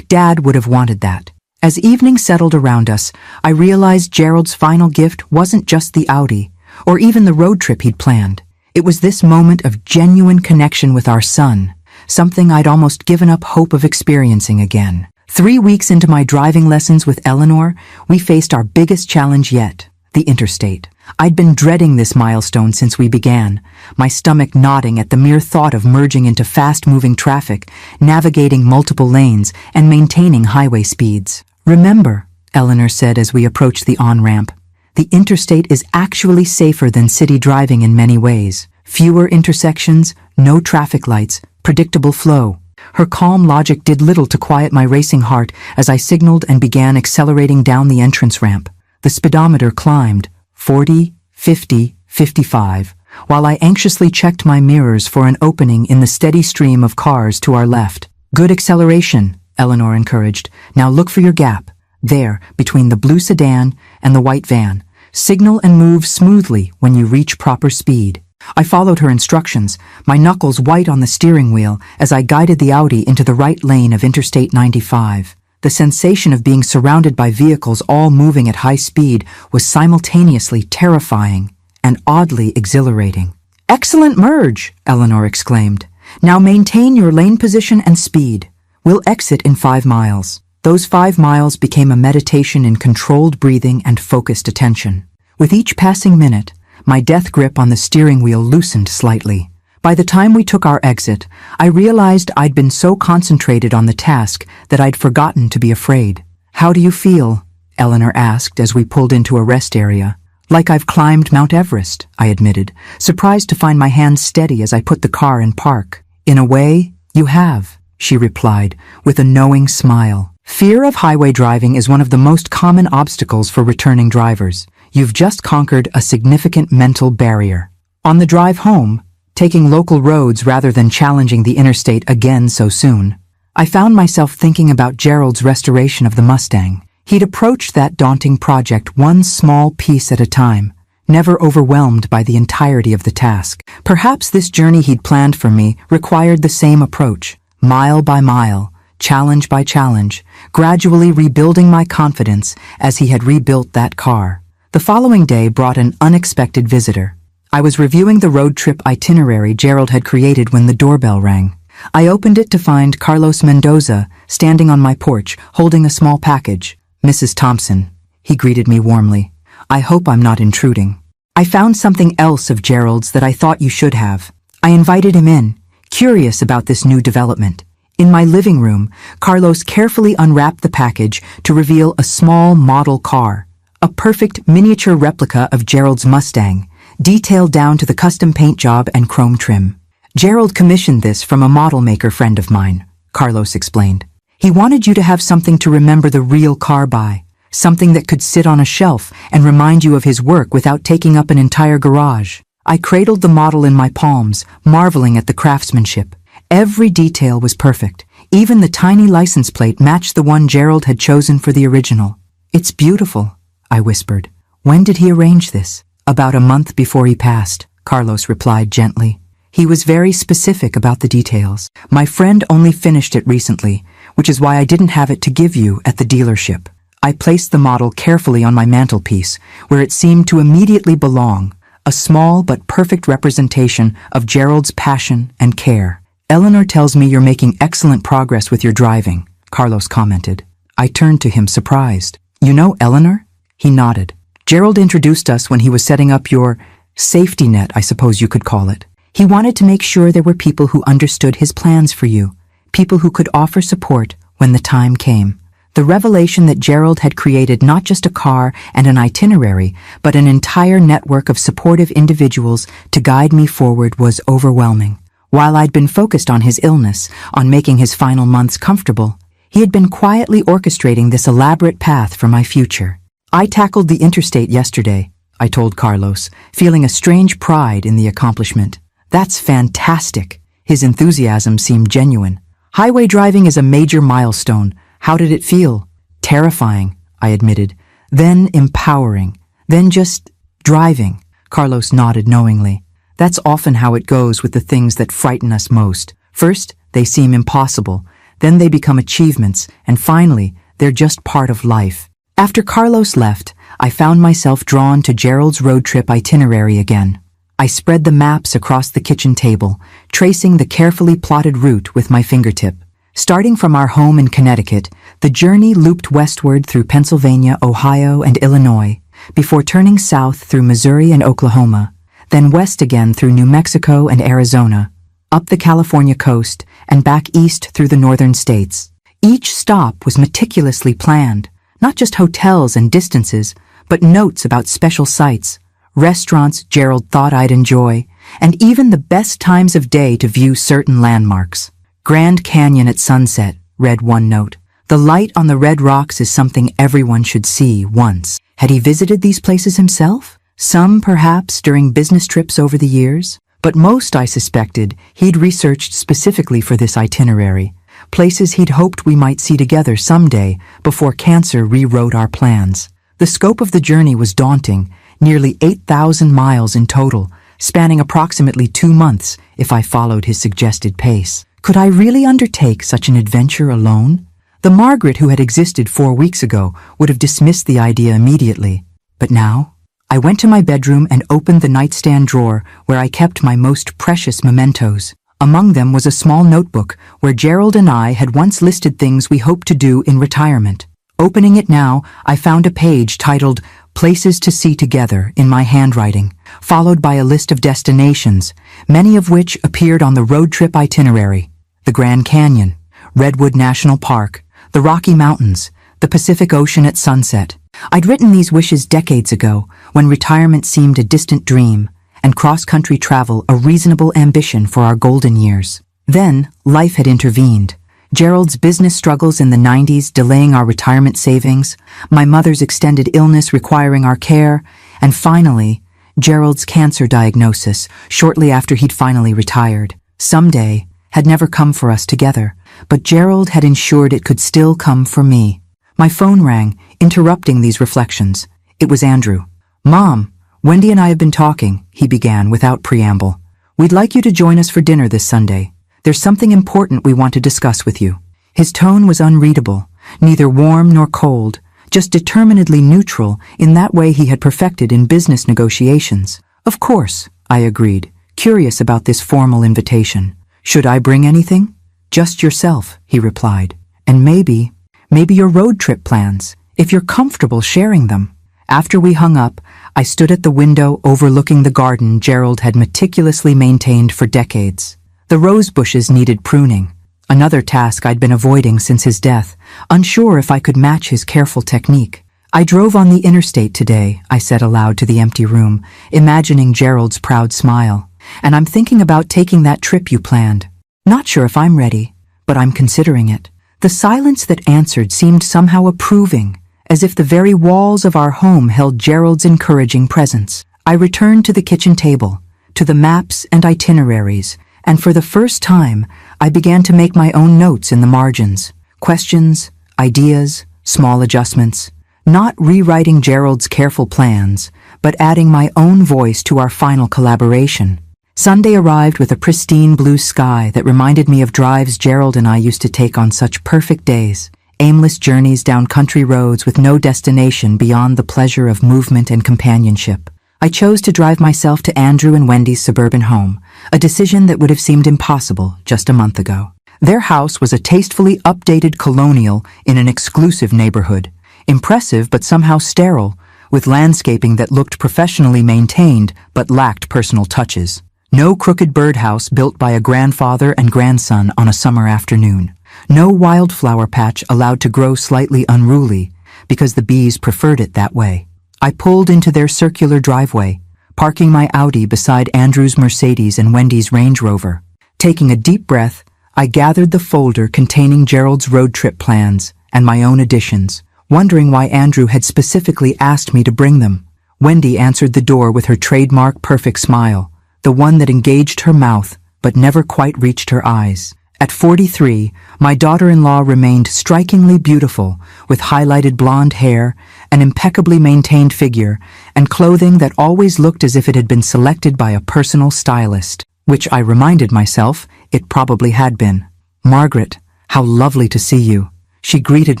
Dad would have wanted that." As evening settled around us, I realized Gerald's final gift wasn't just the Audi, or even the road trip he'd planned. It was this moment of genuine connection with our son, something I'd almost given up hope of experiencing again. 3 weeks into my driving lessons with Eleanor, we faced our biggest challenge yet, the interstate. I'd been dreading this milestone since we began, my stomach knotting at the mere thought of merging into fast-moving traffic, navigating multiple lanes, and maintaining highway speeds. "Remember," Eleanor said as we approached the on-ramp, "the interstate is actually safer than city driving in many ways. Fewer intersections, no traffic lights, predictable flow." Her calm logic did little to quiet my racing heart as I signaled and began accelerating down the entrance ramp. The speedometer climbed, 40, 50, 55, while I anxiously checked my mirrors for an opening in the steady stream of cars to our left. "Good acceleration," Eleanor encouraged. "Now look for your gap. There, between the blue sedan and the white van. Signal and move smoothly when you reach proper speed." I followed her instructions, my knuckles white on the steering wheel as I guided the Audi into the right lane of Interstate 95. The sensation of being surrounded by vehicles all moving at high speed was simultaneously terrifying and oddly exhilarating. "Excellent merge," Eleanor exclaimed. "Now maintain your lane position and speed. We'll exit in 5 miles. Those 5 miles became a meditation in controlled breathing and focused attention. With each passing minute, my death grip on the steering wheel loosened slightly. By the time we took our exit, I realized I'd been so concentrated on the task that I'd forgotten to be afraid. "How do you feel?" Eleanor asked as we pulled into a rest area. "Like I've climbed Mount Everest," I admitted, surprised to find my hands steady as I put the car in park. "In a way, you have," she replied, with a knowing smile. Fear of highway driving is one of the most common obstacles for returning drivers. You've just conquered a significant mental barrier. On the drive home, taking local roads rather than challenging the interstate again so soon, I found myself thinking about Gerald's restoration of the Mustang. He'd approached that daunting project one small piece at a time, never overwhelmed by the entirety of the task. Perhaps this journey he'd planned for me required the same approach, mile by mile, challenge by challenge, gradually rebuilding my confidence as he had rebuilt that car. The following day brought an unexpected visitor. I was reviewing the road trip itinerary Gerald had created when the doorbell rang. I opened it to find Carlos Mendoza standing on my porch, holding a small package. "Mrs. Thompson," he greeted me warmly. "I hope I'm not intruding. I found something else of Gerald's that I thought you should have." I invited him in, curious about this new development. In my living room, Carlos carefully unwrapped the package to reveal a small model car, a perfect miniature replica of Gerald's Mustang, detailed down to the custom paint job and chrome trim. "Gerald commissioned this from a model maker friend of mine," Carlos explained. "He wanted you to have something to remember the real car by, something that could sit on a shelf and remind you of his work without taking up an entire garage." I cradled the model in my palms, marveling at the craftsmanship. Every detail was perfect. Even the tiny license plate matched the one Gerald had chosen for the original. "It's beautiful," I whispered. "When did he arrange this?" "About a month before he passed," Carlos replied gently. "He was very specific about the details. My friend only finished it recently, which is why I didn't have it to give you at the dealership." I placed the model carefully on my mantelpiece, where it seemed to immediately belong, a small but perfect representation of Gerald's passion and care. "Eleanor tells me you're making excellent progress with your driving," Carlos commented. I turned to him surprised. "You know Eleanor?" He nodded. "Gerald introduced us when he was setting up your safety net, I suppose you could call it. He wanted to make sure there were people who understood his plans for you, people who could offer support when the time came." The revelation that Gerald had created not just a car and an itinerary, but an entire network of supportive individuals to guide me forward was overwhelming. While I'd been focused on his illness, on making his final months comfortable, he had been quietly orchestrating this elaborate path for my future. "I tackled the interstate yesterday," I told Carlos, feeling a strange pride in the accomplishment. "That's fantastic." His enthusiasm seemed genuine. "Highway driving is a major milestone. How did it feel?" "Terrifying," I admitted. "Then empowering. Then just driving." Carlos nodded knowingly. That's often how it goes with the things that frighten us most. First, they seem impossible. Then they become achievements. And finally, they're just part of life. After Carlos left, I found myself drawn to Gerald's road trip itinerary again. I spread the maps across the kitchen table, tracing the carefully plotted route with my fingertip. Starting from our home in Connecticut, the journey looped westward through Pennsylvania, Ohio, and Illinois, before turning south through Missouri and Oklahoma, then west again through New Mexico and Arizona, up the California coast, and back east through the northern states. Each stop was meticulously planned, not just hotels and distances, but notes about special sites, restaurants Gerald thought I'd enjoy, and even the best times of day to view certain landmarks. Grand Canyon at sunset, read one note. The light on the red rocks is something everyone should see once. Had he visited these places himself? Some, perhaps, during business trips over the years? But most, I suspected, he'd researched specifically for this itinerary. Places he'd hoped we might see together someday before cancer rewrote our plans. The scope of the journey was daunting, nearly 8,000 miles in total, spanning approximately 2 months if I followed his suggested pace. Could I really undertake such an adventure alone? The Margaret who had existed 4 weeks ago would have dismissed the idea immediately. But now, I went to my bedroom and opened the nightstand drawer where I kept my most precious mementos. Among them was a small notebook where Gerald and I had once listed things we hoped to do in retirement. Opening it now, I found a page titled Places to See Together in my handwriting, followed by a list of destinations, many of which appeared on the road trip itinerary. The Grand Canyon, Redwood National Park, the Rocky Mountains, the Pacific Ocean at sunset. I'd written these wishes decades ago, when retirement seemed a distant dream, and cross-country travel a reasonable ambition for our golden years. Then, life had intervened. Gerald's business struggles in the 90s delaying our retirement savings, my mother's extended illness requiring our care, and finally, Gerald's cancer diagnosis shortly after he'd finally retired. Someday had never come for us together, but Gerald had ensured it could still come for me. My phone rang, interrupting these reflections. It was Andrew. "Mom, Wendy and I have been talking," he began without preamble. "We'd like you to join us for dinner this Sunday. There's something important we want to discuss with you." His tone was unreadable, neither warm nor cold, just determinedly neutral in that way he had perfected in business negotiations. "Of course," I agreed, curious about this formal invitation. "Should I bring anything?" "Just yourself," he replied. "And maybe your road trip plans, if you're comfortable sharing them." After we hung up, I stood at the window overlooking the garden Gerald had meticulously maintained for decades. The rose bushes needed pruning, another task I'd been avoiding since his death, unsure if I could match his careful technique. "I drove on the interstate today," I said aloud to the empty room, imagining Gerald's proud smile. "And I'm thinking about taking that trip you planned. Not sure if I'm ready, but I'm considering it." The silence that answered seemed somehow approving, as if the very walls of our home held Gerald's encouraging presence. I returned to the kitchen table, to the maps and itineraries, and for the first time, I began to make my own notes in the margins. Questions, ideas, small adjustments. Not rewriting Gerald's careful plans, but adding my own voice to our final collaboration. Sunday arrived with a pristine blue sky that reminded me of drives Gerald and I used to take on such perfect days. Aimless journeys down country roads with no destination beyond the pleasure of movement and companionship. I chose to drive myself to Andrew and Wendy's suburban home, a decision that would have seemed impossible just a month ago. Their house was a tastefully updated colonial in an exclusive neighborhood. Impressive but somehow sterile, with landscaping that looked professionally maintained but lacked personal touches. No crooked birdhouse built by a grandfather and grandson on a summer afternoon. No wildflower patch allowed to grow slightly unruly, because the bees preferred it that way. I pulled into their circular driveway, parking my Audi beside Andrew's Mercedes and Wendy's Range Rover. Taking a deep breath, I gathered the folder containing Gerald's road trip plans and my own additions, wondering why Andrew had specifically asked me to bring them. Wendy answered the door with her trademark perfect smile, the one that engaged her mouth but never quite reached her eyes. At 43, my daughter-in-law remained strikingly beautiful, with highlighted blonde hair, an impeccably maintained figure, and clothing that always looked as if it had been selected by a personal stylist, which I reminded myself it probably had been. "Margaret, how lovely to see you," She greeted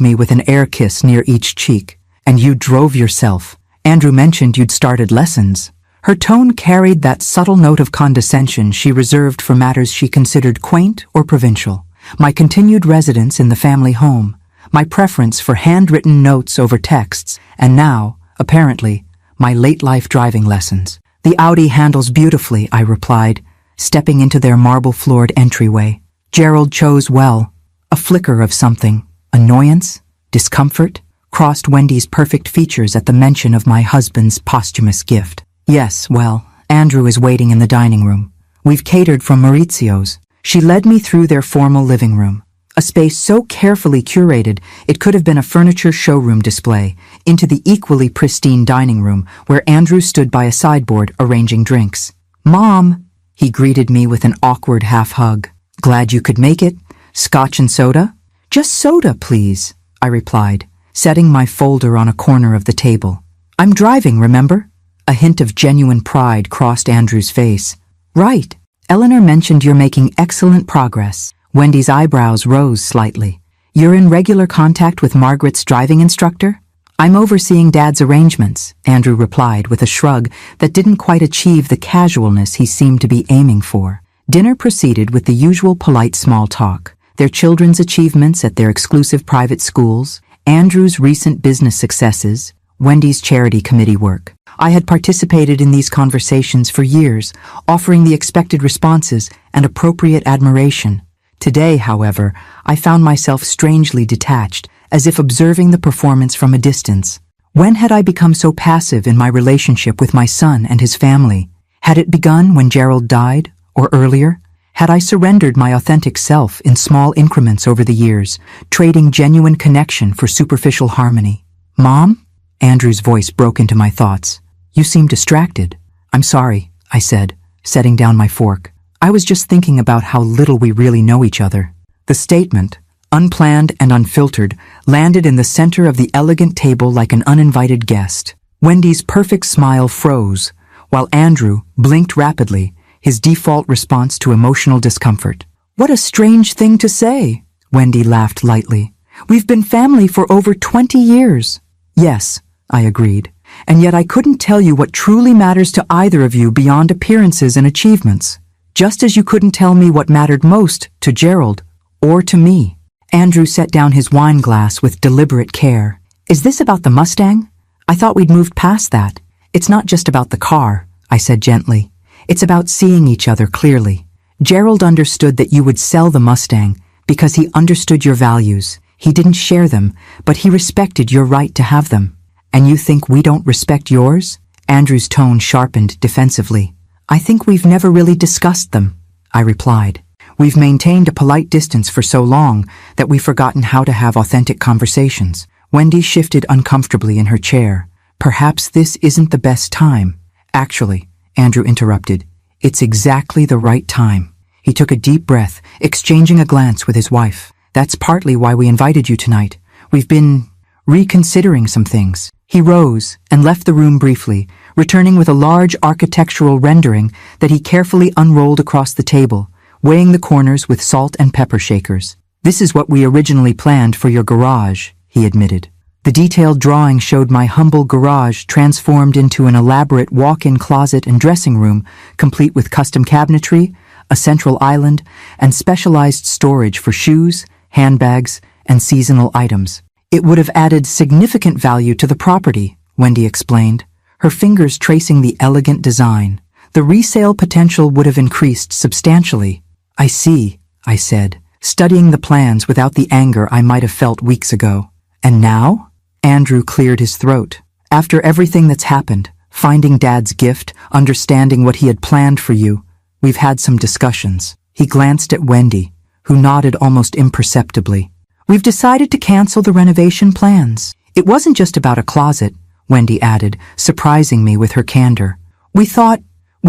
me with an air kiss near each cheek. And you drove yourself. Andrew mentioned you'd started lessons. Her tone carried that subtle note of condescension she reserved for matters she considered quaint or provincial. My continued residence in the family home, my preference for handwritten notes over texts, and now, apparently, my late-life driving lessons. The Audi handles beautifully, I replied, stepping into their marble-floored entryway. Gerald chose well. A flicker of something, annoyance, discomfort, crossed Wendy's perfect features at the mention of my husband's posthumous gift. Yes, well, Andrew is waiting in the dining room. We've catered from Maurizio's. She led me through their formal living room, a space so carefully curated it could have been a furniture showroom display, into the equally pristine dining room where Andrew stood by a sideboard arranging drinks. Mom, he greeted me with an awkward half-hug. Glad you could make it. Scotch and soda? Just soda, please, I replied, setting my folder on a corner of the table. I'm driving, remember? A hint of genuine pride crossed Andrew's face. Right. Eleanor mentioned you're making excellent progress. Wendy's eyebrows rose slightly. You're in regular contact with Margaret's driving instructor? I'm overseeing Dad's arrangements, Andrew replied with a shrug that didn't quite achieve the casualness he seemed to be aiming for. Dinner proceeded with the usual polite small talk, their children's achievements at their exclusive private schools, Andrew's recent business successes, Wendy's charity committee work. I had participated in these conversations for years, offering the expected responses and appropriate admiration. Today, however, I found myself strangely detached, as if observing the performance from a distance. When had I become so passive in my relationship with my son and his family? Had it begun when Gerald died, or earlier? Had I surrendered my authentic self in small increments over the years, trading genuine connection for superficial harmony? Mom? Andrew's voice broke into my thoughts. You seem distracted. I'm sorry, I said, setting down my fork. I was just thinking about how little we really know each other. The statement, unplanned and unfiltered, landed in the center of the elegant table like an uninvited guest. Wendy's perfect smile froze, while Andrew blinked rapidly, his default response to emotional discomfort. What a strange thing to say, Wendy laughed lightly. We've been family for over 20 years. Yes, I agreed, and yet I couldn't tell you what truly matters to either of you beyond appearances and achievements, just as you couldn't tell me what mattered most to Gerald or to me. Andrew set down his wine glass with deliberate care. Is this about the Mustang? I thought we'd moved past that. It's not just about the car, I said gently. It's about seeing each other clearly. Gerald understood that you would sell the Mustang because he understood your values. He didn't share them, but he respected your right to have them. And you think we don't respect yours? Andrew's tone sharpened defensively. I think we've never really discussed them, I replied. We've maintained a polite distance for so long that we've forgotten how to have authentic conversations. Wendy shifted uncomfortably in her chair. Perhaps this isn't the best time. Actually, Andrew interrupted. It's exactly the right time. He took a deep breath, exchanging a glance with his wife. That's partly why we invited you tonight. We've been reconsidering some things. He rose and left the room briefly, returning with a large architectural rendering that he carefully unrolled across the table, weighing the corners with salt and pepper shakers. This is what we originally planned for your garage, he admitted. The detailed drawing showed my humble garage transformed into an elaborate walk-in closet and dressing room, complete with custom cabinetry, a central island, and specialized storage for shoes, handbags, and seasonal items. It would have added significant value to the property, Wendy explained, her fingers tracing the elegant design. The resale potential would have increased substantially. I see, I said, studying the plans without the anger I might have felt weeks ago. And now? Andrew cleared his throat. After everything that's happened, finding Dad's gift, understanding what he had planned for you, we've had some discussions. He glanced at Wendy, who nodded almost imperceptibly. We've decided to cancel the renovation plans. It wasn't just about a closet, Wendy added, surprising me with her candor. We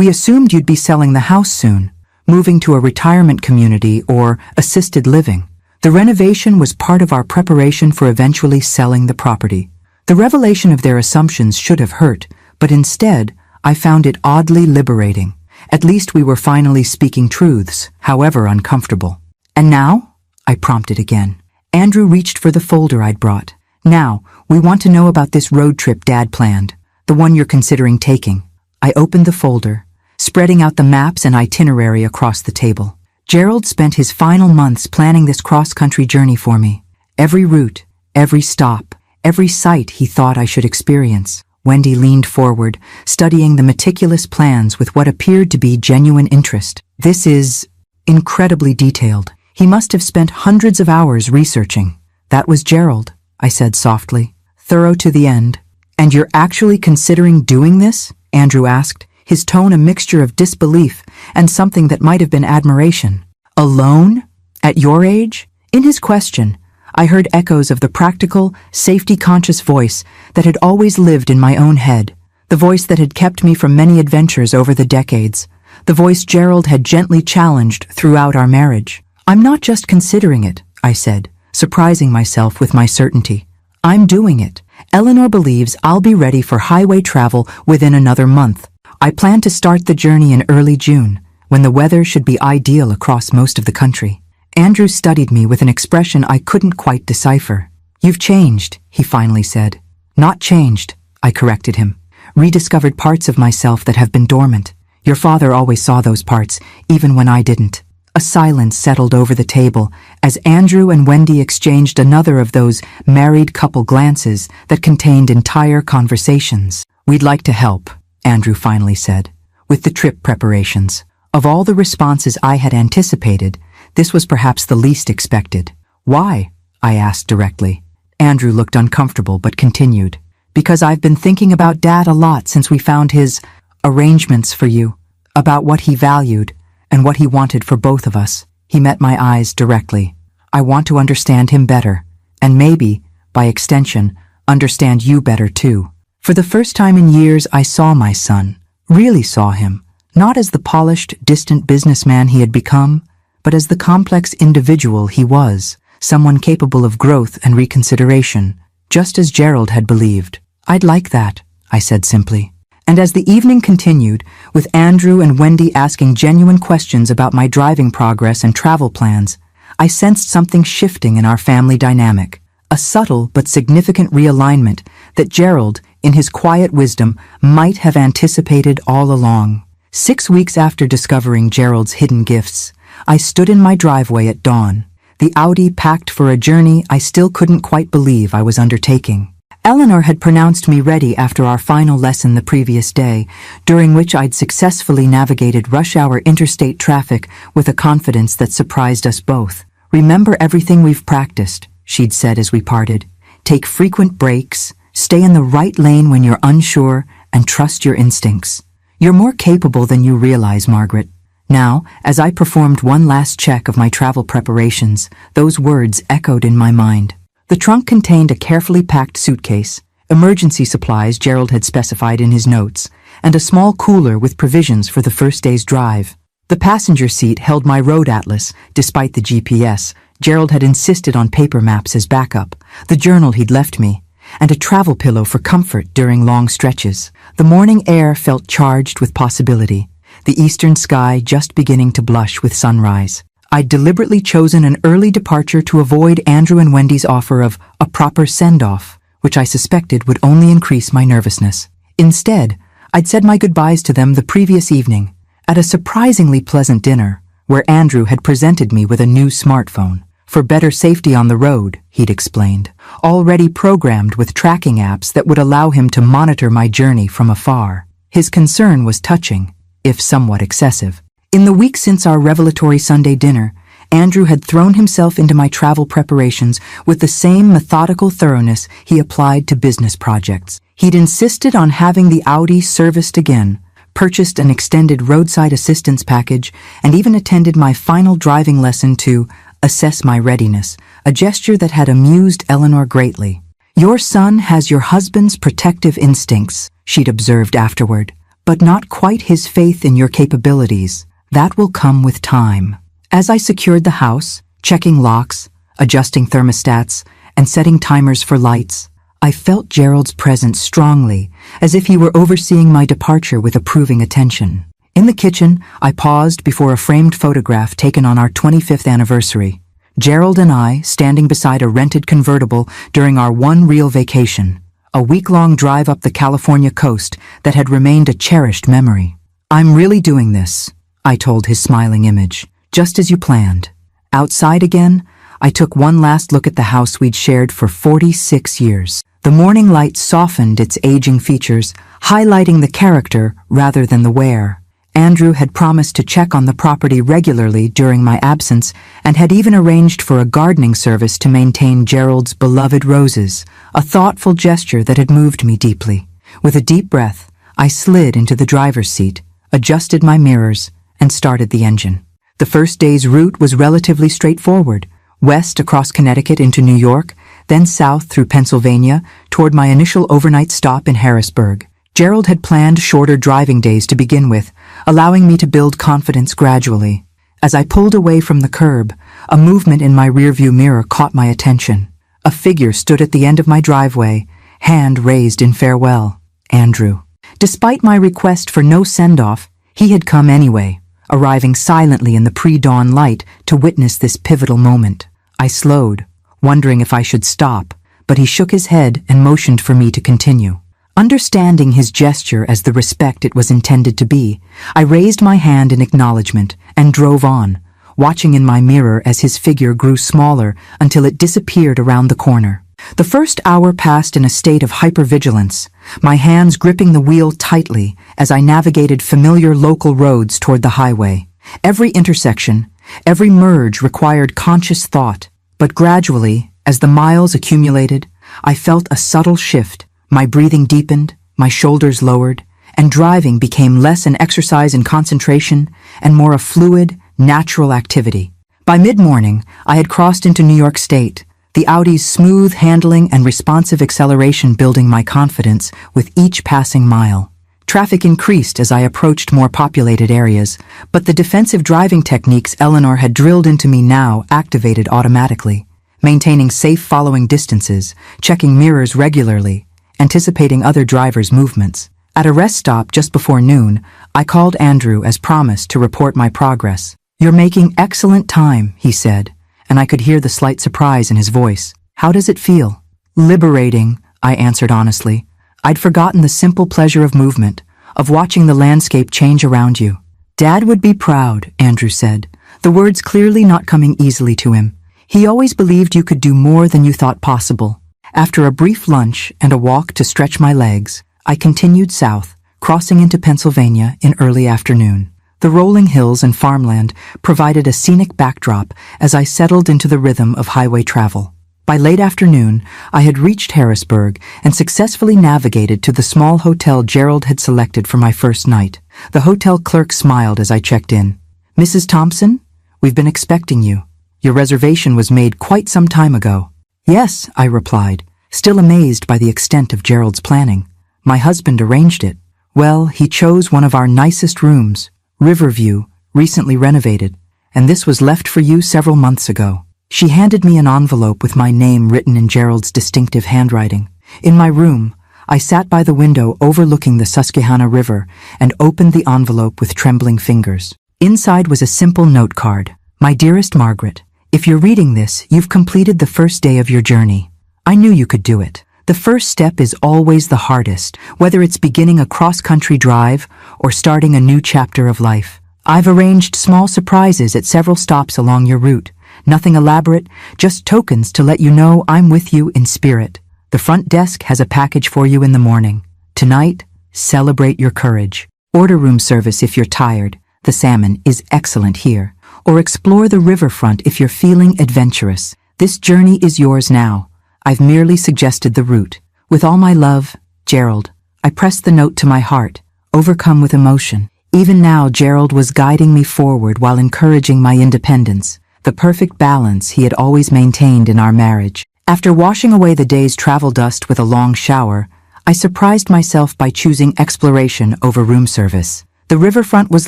assumed you'd be selling the house soon, moving to a retirement community or assisted living. The renovation was part of our preparation for eventually selling the property. The revelation of their assumptions should have hurt, but instead, I found it oddly liberating. At least we were finally speaking truths, however uncomfortable. And now? I prompted again. Andrew reached for the folder I'd brought. Now, we want to know about this road trip Dad planned, the one you're considering taking. I opened the folder, spreading out the maps and itinerary across the table. Gerald spent his final months planning this cross-country journey for me. Every route, every stop, every sight he thought I should experience. Wendy leaned forward, studying the meticulous plans with what appeared to be genuine interest. This is incredibly detailed. He must have spent hundreds of hours researching. That was Gerald, I said softly. Thorough to the end. And you're actually considering doing this? Andrew asked, his tone a mixture of disbelief and something that might have been admiration. Alone? At your age? In his question, I heard echoes of the practical, safety-conscious voice that had always lived in my own head, the voice that had kept me from many adventures over the decades, the voice Gerald had gently challenged throughout our marriage. I'm not just considering it, I said, surprising myself with my certainty. I'm doing it. Eleanor believes I'll be ready for highway travel within another month. I plan to start the journey in early June, when the weather should be ideal across most of the country. Andrew studied me with an expression I couldn't quite decipher. You've changed, he finally said. Not changed, I corrected him. Rediscovered parts of myself that have been dormant. Your father always saw those parts, even when I didn't. A silence settled over the table as Andrew and Wendy exchanged another of those married couple glances that contained entire conversations. We'd like to help, Andrew finally said, with the trip preparations. Of all the responses I had anticipated, this was perhaps the least expected. Why? I asked directly. Andrew looked uncomfortable but continued. Because I've been thinking about Dad a lot since we found his arrangements for you, about what he valued and what he wanted for both of us. He met my eyes directly. I want to understand him better, and maybe, by extension, understand you better too. For the first time in years, I saw my son, really saw him, not as the polished, distant businessman he had become, but as the complex individual he was, someone capable of growth and reconsideration, just as Gerald had believed. I'd like that, I said simply. And as the evening continued, with Andrew and Wendy asking genuine questions about my driving progress and travel plans, I sensed something shifting in our family dynamic, a subtle but significant realignment that Gerald, in his quiet wisdom, might have anticipated all along. 6 weeks after discovering Gerald's hidden gifts, I stood in my driveway at dawn, the Audi packed for a journey I still couldn't quite believe I was undertaking. Eleanor had pronounced me ready after our final lesson the previous day, during which I'd successfully navigated rush-hour interstate traffic with a confidence that surprised us both. Remember everything we've practiced, she'd said as we parted. Take frequent breaks, stay in the right lane when you're unsure, and trust your instincts. You're more capable than you realize, Margaret. Now, as I performed one last check of my travel preparations, those words echoed in my mind. The trunk contained a carefully packed suitcase, emergency supplies Gerald had specified in his notes, and a small cooler with provisions for the first day's drive. The passenger seat held my road atlas, despite the GPS. Gerald had insisted on paper maps as backup, the journal he'd left me, and a travel pillow for comfort during long stretches. The morning air felt charged with possibility, the eastern sky just beginning to blush with sunrise. I'd deliberately chosen an early departure to avoid Andrew and Wendy's offer of a proper send-off, which I suspected would only increase my nervousness. Instead, I'd said my goodbyes to them the previous evening, at a surprisingly pleasant dinner, where Andrew had presented me with a new smartphone. For better safety on the road, he'd explained, already programmed with tracking apps that would allow him to monitor my journey from afar. His concern was touching, if somewhat excessive. In the week since our revelatory Sunday dinner, Andrew had thrown himself into my travel preparations with the same methodical thoroughness he applied to business projects. He'd insisted on having the Audi serviced again, purchased an extended roadside assistance package, and even attended my final driving lesson to assess my readiness, a gesture that had amused Eleanor greatly. Your son has your husband's protective instincts, she'd observed afterward, but not quite his faith in your capabilities. That will come with time. As I secured the house, checking locks, adjusting thermostats, and setting timers for lights, I felt Gerald's presence strongly, as if he were overseeing my departure with approving attention. In the kitchen, I paused before a framed photograph taken on our 25th anniversary. Gerald and I standing beside a rented convertible during our one real vacation, a week-long drive up the California coast that had remained a cherished memory. "I'm really doing this," I told his smiling image, "just as you planned." Outside again, I took one last look at the house we'd shared for 46 years. The morning light softened its aging features, highlighting the character rather than the wear. Andrew had promised to check on the property regularly during my absence and had even arranged for a gardening service to maintain Gerald's beloved roses, a thoughtful gesture that had moved me deeply. With a deep breath, I slid into the driver's seat, adjusted my mirrors, and started the engine. The first day's route was relatively straightforward: west across Connecticut into New York, then south through Pennsylvania toward my initial overnight stop in Harrisburg. Gerald had planned shorter driving days to begin with, allowing me to build confidence gradually. As I pulled away from the curb, a movement in my rearview mirror caught my attention. A figure stood at the end of my driveway, hand raised in farewell. Andrew. Despite my request for no send-off, he had come anyway, arriving silently in the pre-dawn light to witness this pivotal moment. I slowed, wondering if I should stop, but he shook his head and motioned for me to continue. Understanding his gesture as the respect it was intended to be, I raised my hand in acknowledgement and drove on, watching in my mirror as his figure grew smaller until it disappeared around the corner. The first hour passed in a state of hypervigilance, my hands gripping the wheel tightly as I navigated familiar local roads toward the highway. Every intersection, every merge required conscious thought, but gradually, as the miles accumulated, I felt a subtle shift. My breathing deepened, my shoulders lowered, and driving became less an exercise in concentration and more a fluid, natural activity. By mid-morning, I had crossed into New York State, the Audi's smooth handling and responsive acceleration building my confidence with each passing mile. Traffic increased as I approached more populated areas, but the defensive driving techniques Eleanor had drilled into me now activated automatically, maintaining safe following distances, checking mirrors regularly, anticipating other drivers' movements. At a rest stop just before noon, I called Andrew as promised to report my progress. "You're making excellent time," he said, and I could hear the slight surprise in his voice. "How does it feel?" "Liberating," I answered honestly. I'd forgotten the simple pleasure of movement, of watching the landscape change around you. "Dad would be proud," Andrew said, the words clearly not coming easily to him. "He always believed you could do more than you thought possible." After a brief lunch and a walk to stretch my legs, I continued south, crossing into Pennsylvania in early afternoon. The rolling hills and farmland provided a scenic backdrop as I settled into the rhythm of highway travel. By late afternoon, I had reached Harrisburg and successfully navigated to the small hotel Gerald had selected for my first night. The hotel clerk smiled as I checked in. "Mrs. Thompson, we've been expecting you. Your reservation was made quite some time ago." "Yes," I replied, still amazed by the extent of Gerald's planning. "My husband arranged it." "Well, he chose one of our nicest rooms, Riverview, recently renovated, and this was left for you several months ago." She handed me an envelope with my name written in Gerald's distinctive handwriting. In my room, I sat by the window overlooking the Susquehanna River and opened the envelope with trembling fingers. Inside was a simple note card. "My dearest Margaret, if you're reading this, you've completed the first day of your journey. I knew you could do it. The first step is always the hardest, whether it's beginning a cross-country drive or starting a new chapter of life. I've arranged small surprises at several stops along your route. Nothing elaborate, just tokens to let you know I'm with you in spirit. The front desk has a package for you in the morning. Tonight, celebrate your courage. Order room service if you're tired. The salmon is excellent here. Or explore the riverfront if you're feeling adventurous. This journey is yours now. I've merely suggested the route. With all my love, Gerald." I pressed the note to my heart, overcome with emotion. Even now, Gerald was guiding me forward while encouraging my independence, the perfect balance he had always maintained in our marriage. After washing away the day's travel dust with a long shower, I surprised myself by choosing exploration over room service. The riverfront was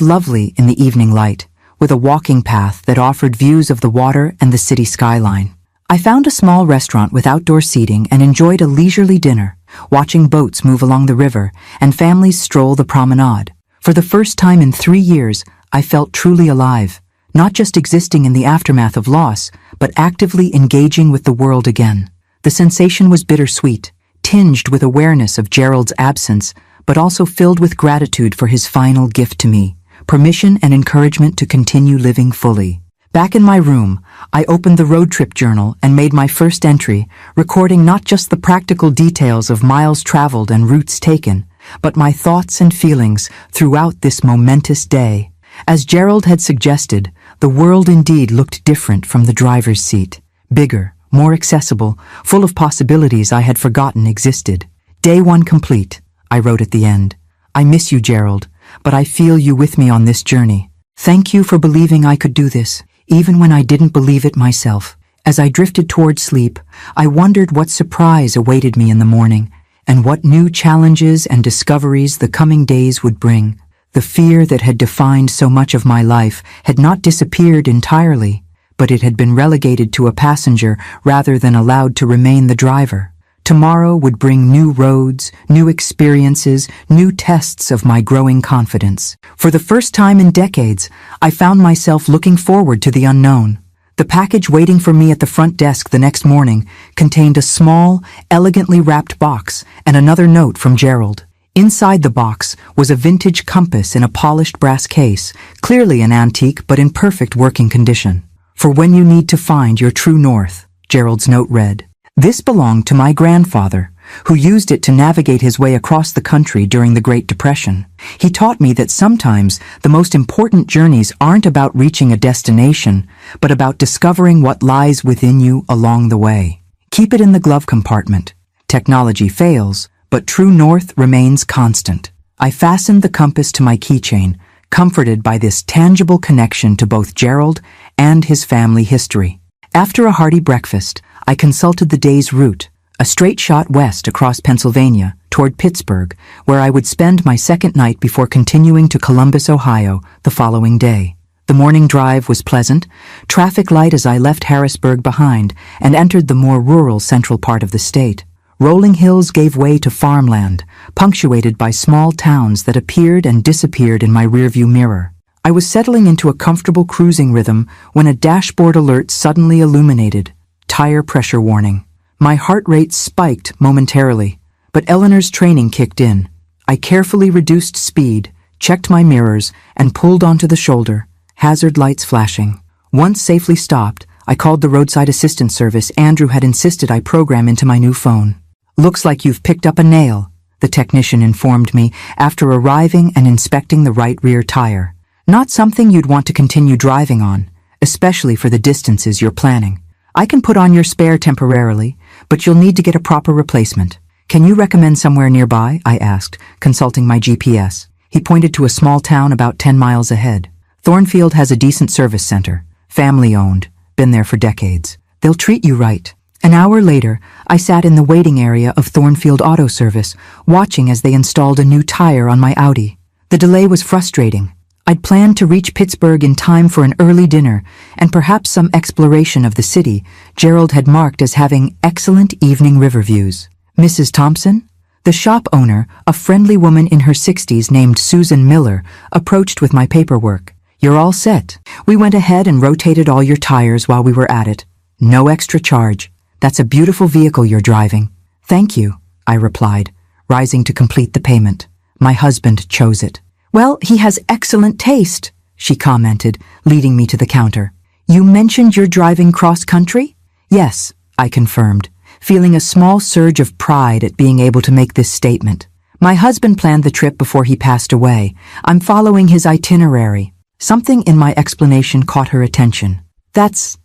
lovely in the evening light, with a walking path that offered views of the water and the city skyline. I found a small restaurant with outdoor seating and enjoyed a leisurely dinner, watching boats move along the river and families stroll the promenade. For the first time in 3 years, I felt truly alive, not just existing in the aftermath of loss, but actively engaging with the world again. The sensation was bittersweet, tinged with awareness of Gerald's absence, but also filled with gratitude for his final gift to me, permission and encouragement to continue living fully. Back in my room, I opened the road trip journal and made my first entry, recording not just the practical details of miles traveled and routes taken, but my thoughts and feelings throughout this momentous day. As Gerald had suggested, the world indeed looked different from the driver's seat. Bigger, more accessible, full of possibilities I had forgotten existed. Day 1 complete, I wrote at the end. I miss you, Gerald, but I feel you with me on this journey. Thank you for believing I could do this, even when I didn't believe it myself. As I drifted toward sleep, I wondered what surprise awaited me in the morning, and what new challenges and discoveries the coming days would bring. The fear that had defined so much of my life had not disappeared entirely, but it had been relegated to a passenger rather than allowed to remain the driver. Tomorrow would bring new roads, new experiences, new tests of my growing confidence. For the first time in decades, I found myself looking forward to the unknown. The package waiting for me at the front desk the next morning contained a small, elegantly wrapped box and another note from Gerald. Inside the box was a vintage compass in a polished brass case, clearly an antique but in perfect working condition. For when you need to find your true north, Gerald's note read. This belonged to my grandfather, who used it to navigate his way across the country during the Great Depression. He taught me that sometimes the most important journeys aren't about reaching a destination, but about discovering what lies within you along the way. Keep it in the glove compartment. Technology fails, but true north remains constant. I fastened the compass to my keychain, comforted by this tangible connection to both Gerald and his family history. After a hearty breakfast, I consulted the day's route, a straight shot west across Pennsylvania, toward Pittsburgh, where I would spend my second night before continuing to Columbus, Ohio, the following day. The morning drive was pleasant, traffic light as I left Harrisburg behind and entered the more rural central part of the state. Rolling hills gave way to farmland, punctuated by small towns that appeared and disappeared in my rearview mirror. I was settling into a comfortable cruising rhythm when a dashboard alert suddenly illuminated. Tire pressure warning. My heart rate spiked momentarily, but Eleanor's training kicked in. I carefully reduced speed, checked my mirrors, and pulled onto the shoulder, hazard lights flashing. Once safely stopped, I called the roadside assistance service Andrew had insisted I program into my new phone. Looks like you've picked up a nail, the technician informed me after arriving and inspecting the right rear tire. Not something you'd want to continue driving on, especially for the distances you're planning. I can put on your spare temporarily, but you'll need to get a proper replacement. Can you recommend somewhere nearby? I asked, consulting my GPS. He pointed to a small town about 10 miles ahead. Thornfield has a decent service center, family-owned, been there for decades. They'll treat you right. An hour later, I sat in the waiting area of Thornfield Auto Service, watching as they installed a new tire on my Audi. The delay was frustrating. I'd planned to reach Pittsburgh in time for an early dinner and perhaps some exploration of the city Gerald had marked as having excellent evening river views. Mrs. Thompson? The shop owner, a friendly woman in her 60s named Susan Miller, approached with my paperwork. You're all set. We went ahead and rotated all your tires while we were at it. No extra charge. That's a beautiful vehicle you're driving. Thank you, I replied, rising to complete the payment. My husband chose it. Well, he has excellent taste, she commented, leading me to the counter. You mentioned you're driving cross-country? Yes, I confirmed, feeling a small surge of pride at being able to make this statement. My husband planned the trip before he passed away. I'm following his itinerary. Something in my explanation caught her attention. That's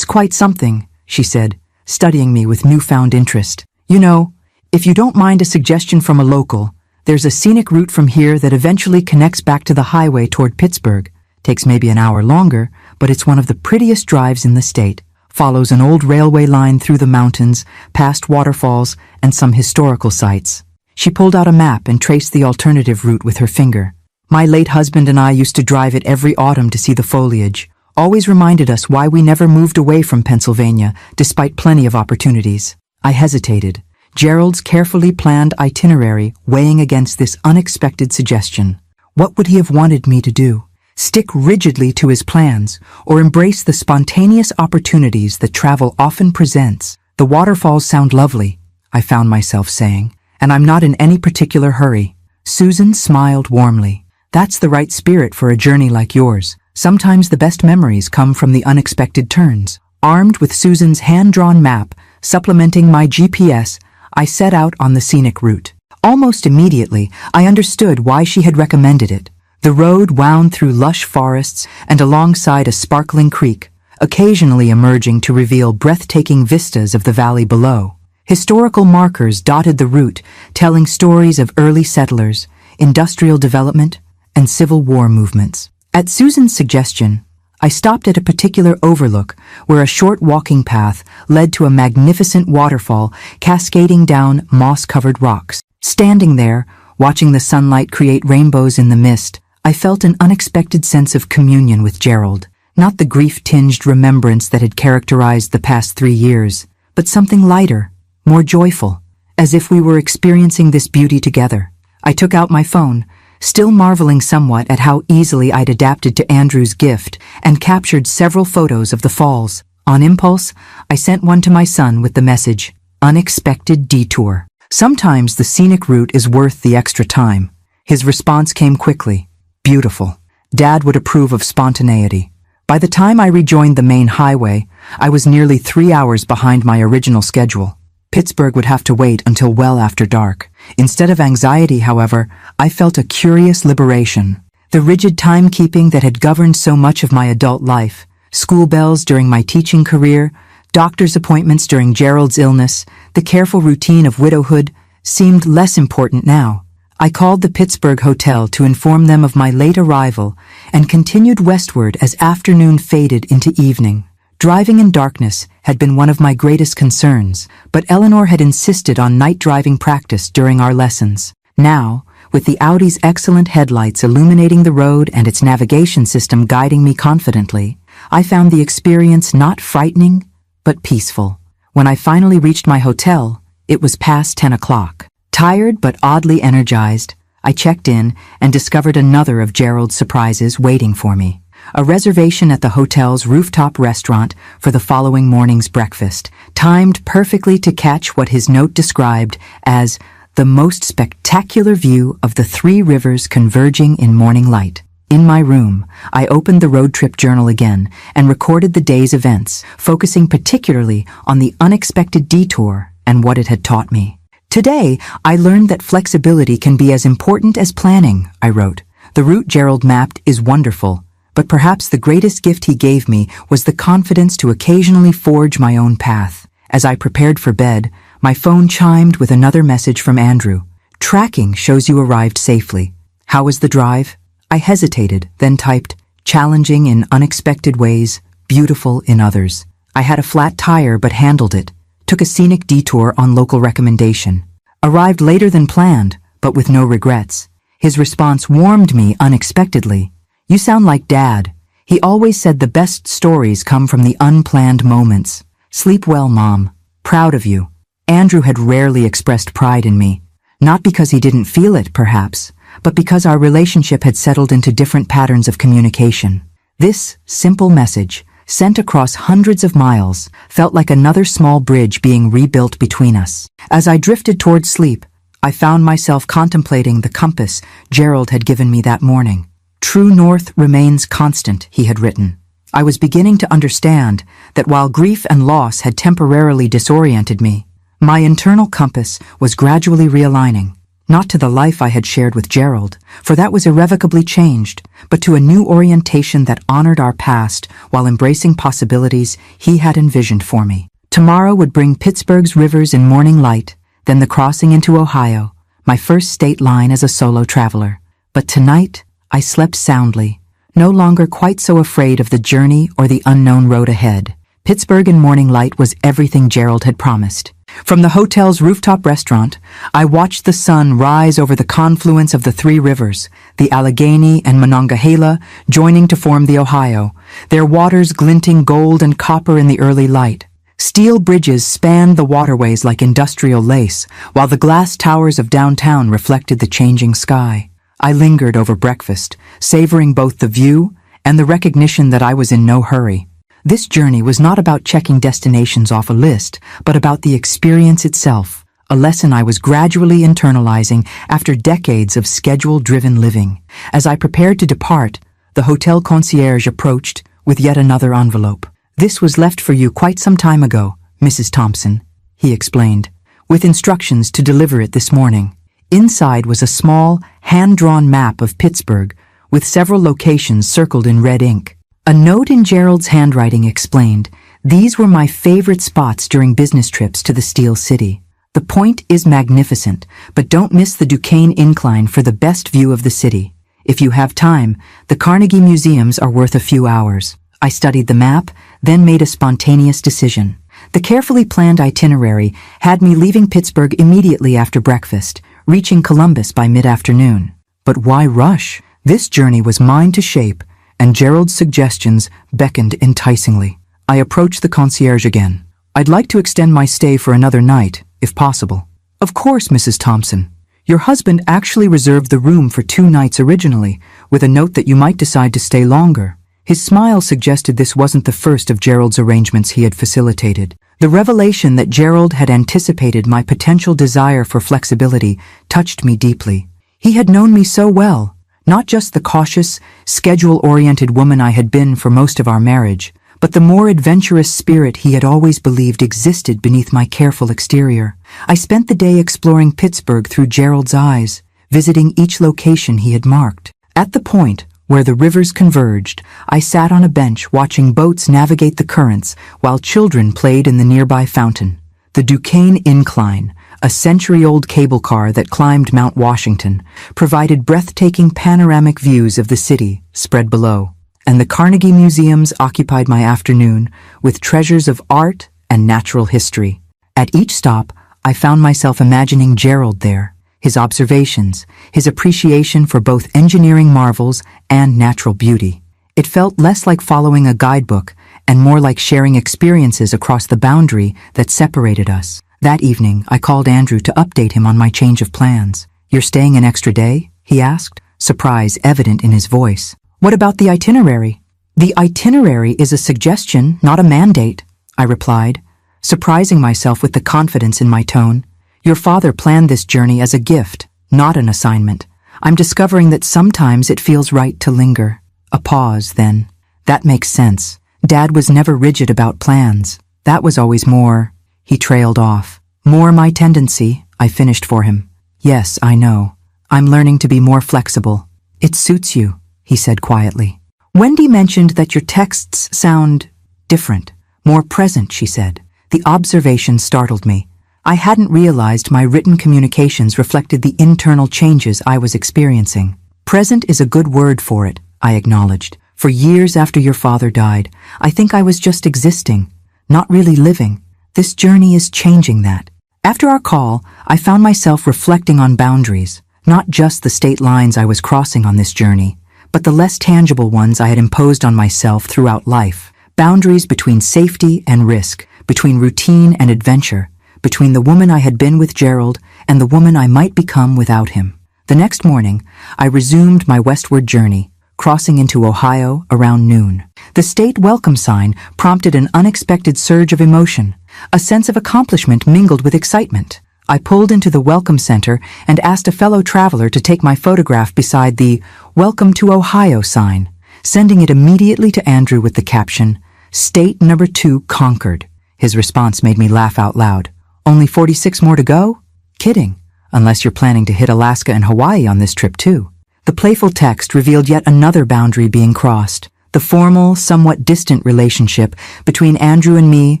quite something, she said, studying me with newfound interest. You know, if you don't mind a suggestion from a local, there's a scenic route from here that eventually connects back to the highway toward Pittsburgh. Takes maybe an hour longer, but it's one of the prettiest drives in the state. Follows an old railway line through the mountains, past waterfalls, and some historical sites. She pulled out a map and traced the alternative route with her finger. My late husband and I used to drive it every autumn to see the foliage. Always reminded us why we never moved away from Pennsylvania, despite plenty of opportunities. I hesitated, Gerald's carefully planned itinerary weighing against this unexpected suggestion. What would he have wanted me to do? stick rigidly to his plans, or embrace the spontaneous opportunities that travel often presents. The waterfalls sound lovely, I found myself saying, and I'm not in any particular hurry. Susan smiled warmly. That's the right spirit for a journey like yours. Sometimes the best memories come from the unexpected turns. Armed with Susan's hand-drawn map, supplementing my GPS, I set out on the scenic route. Almost immediately, I understood why she had recommended it. The road wound through lush forests and alongside a sparkling creek, occasionally emerging to reveal breathtaking vistas of the valley below. Historical markers dotted the route, telling stories of early settlers, industrial development, and Civil War movements. At Susan's suggestion, I stopped at a particular overlook where a short walking path led to a magnificent waterfall cascading down moss-covered rocks. Standing there, watching the sunlight create rainbows in the mist, I felt an unexpected sense of communion with Gerald. Not the grief-tinged remembrance that had characterized the past 3 years, but something lighter, more joyful, as if we were experiencing this beauty together. I took out my phone, still marveling somewhat at how easily I'd adapted to Andrew's gift, and captured several photos of the falls. On impulse, I sent one to my son with the message, "Unexpected detour." Sometimes the scenic route is worth the extra time. His response came quickly. Beautiful. Dad would approve of spontaneity. By the time I rejoined the main highway, I was nearly 3 hours behind my original schedule. Pittsburgh would have to wait until well after dark. Instead of anxiety, however, I felt a curious liberation. The rigid timekeeping that had governed so much of my adult life, school bells during my teaching career, doctor's appointments during Gerald's illness, the careful routine of widowhood, seemed less important now. I called the Pittsburgh hotel to inform them of my late arrival and continued westward as afternoon faded into evening. Driving in darkness had been one of my greatest concerns, but Eleanor had insisted on night driving practice during our lessons. Now, with the Audi's excellent headlights illuminating the road and its navigation system guiding me confidently, I found the experience not frightening, but peaceful. When I finally reached my hotel, it was past 10 o'clock. Tired but oddly energized, I checked in and discovered another of Gerald's surprises waiting for me. A reservation at the hotel's rooftop restaurant for the following morning's breakfast, timed perfectly to catch what his note described as the most spectacular view of the 3 rivers converging in morning light. In my room, I opened the road trip journal again and recorded the day's events, focusing particularly on the unexpected detour and what it had taught me. Today, I learned that flexibility can be as important as planning, I wrote. The route Gerald mapped is wonderful, but perhaps the greatest gift he gave me was the confidence to occasionally forge my own path. As I prepared for bed, my phone chimed with another message from Andrew. "Tracking shows you arrived safely. How was the drive?" I hesitated, then typed, "Challenging in unexpected ways, beautiful in others." I had a flat tire but handled it. Took a scenic detour on local recommendation. Arrived later than planned, but with no regrets. His response warmed me unexpectedly. "You sound like Dad. He always said the best stories come from the unplanned moments. Sleep well, Mom. Proud of you." Andrew had rarely expressed pride in me. Not because he didn't feel it, perhaps, but because our relationship had settled into different patterns of communication. This simple message, sent across hundreds of miles, felt like another small bridge being rebuilt between us. As I drifted toward sleep, I found myself contemplating the compass Gerald had given me that morning. "True north remains constant," he had written. I was beginning to understand that while grief and loss had temporarily disoriented me, my internal compass was gradually realigning. Not to the life I had shared with Gerald, for that was irrevocably changed, but to a new orientation that honored our past while embracing possibilities he had envisioned for me. Tomorrow would bring Pittsburgh's rivers in morning light, then the crossing into Ohio, my first state line as a solo traveler. But tonight, I slept soundly, no longer quite so afraid of the journey or the unknown road ahead. Pittsburgh in morning light was everything Gerald had promised. From the hotel's rooftop restaurant, I watched the sun rise over the confluence of the 3 rivers, the Allegheny and Monongahela, joining to form the Ohio, their waters glinting gold and copper in the early light. Steel bridges spanned the waterways like industrial lace, while the glass towers of downtown reflected the changing sky. I lingered over breakfast, savoring both the view and the recognition that I was in no hurry. This journey was not about checking destinations off a list, but about the experience itself, a lesson I was gradually internalizing after decades of schedule-driven living. As I prepared to depart, the hotel concierge approached with yet another envelope. "This was left for you quite some time ago, Mrs. Thompson," he explained, "with instructions to deliver it this morning." Inside was a small, hand-drawn map of Pittsburgh, with several locations circled in red ink. A note in Gerald's handwriting explained, "These were my favorite spots during business trips to the Steel City. The point is magnificent, but don't miss the Duquesne Incline for the best view of the city. If you have time, the Carnegie Museums are worth a few hours." I studied the map, then made a spontaneous decision. The carefully planned itinerary had me leaving Pittsburgh immediately after breakfast, reaching Columbus by mid-afternoon. But why rush? This journey was mine to shape, and Gerald's suggestions beckoned enticingly. I approached the concierge again. "I'd like to extend my stay for another night, if possible." "Of course, Mrs. Thompson. Your husband actually reserved the room for 2 nights originally, with a note that you might decide to stay longer." His smile suggested this wasn't the first of Gerald's arrangements he had facilitated. The revelation that Gerald had anticipated my potential desire for flexibility touched me deeply. He had known me so well, not just the cautious, schedule-oriented woman I had been for most of our marriage, but the more adventurous spirit he had always believed existed beneath my careful exterior. I spent the day exploring Pittsburgh through Gerald's eyes, visiting each location he had marked. At the point where the rivers converged, I sat on a bench watching boats navigate the currents while children played in the nearby fountain. The Duquesne Incline, a century-old cable car that climbed Mount Washington, provided breathtaking panoramic views of the city spread below. And the Carnegie Museums occupied my afternoon with treasures of art and natural history. At each stop, I found myself imagining Gerald there, his observations, his appreciation for both engineering marvels and natural beauty. It felt less like following a guidebook and more like sharing experiences across the boundary that separated us. That evening, I called Andrew to update him on my change of plans. "You're staying an extra day?" he asked, surprise evident in his voice. "What about the itinerary?" "The itinerary is a suggestion, not a mandate," I replied, surprising myself with the confidence in my tone. "Your father planned this journey as a gift, not an assignment. I'm discovering that sometimes it feels right to linger." A pause, then. "That makes sense. Dad was never rigid about plans. That was always more..." He trailed off. "More my tendency," I finished for him. "Yes, I know. I'm learning to be more flexible." "It suits you," he said quietly. "Wendy mentioned that your texts sound different, more present," she said. The observation startled me. I hadn't realized my written communications reflected the internal changes I was experiencing. "Present is a good word for it," I acknowledged. "For years after your father died, I think I was just existing, not really living. This journey is changing that." After our call, I found myself reflecting on boundaries, not just the state lines I was crossing on this journey, but the less tangible ones I had imposed on myself throughout life. Boundaries between safety and risk, between routine and adventure, between the woman I had been with Gerald and the woman I might become without him. The next morning, I resumed my westward journey, crossing into Ohio around noon. The state welcome sign prompted an unexpected surge of emotion. A sense of accomplishment mingled with excitement. I pulled into the welcome center and asked a fellow traveler to take my photograph beside the "Welcome to Ohio" sign, sending it immediately to Andrew with the caption, "State number 2 conquered." His response made me laugh out loud. "Only 46 more to go? Kidding, unless you're planning to hit Alaska and Hawaii on this trip too." The playful text revealed yet another boundary being crossed. The formal, somewhat distant relationship between Andrew and me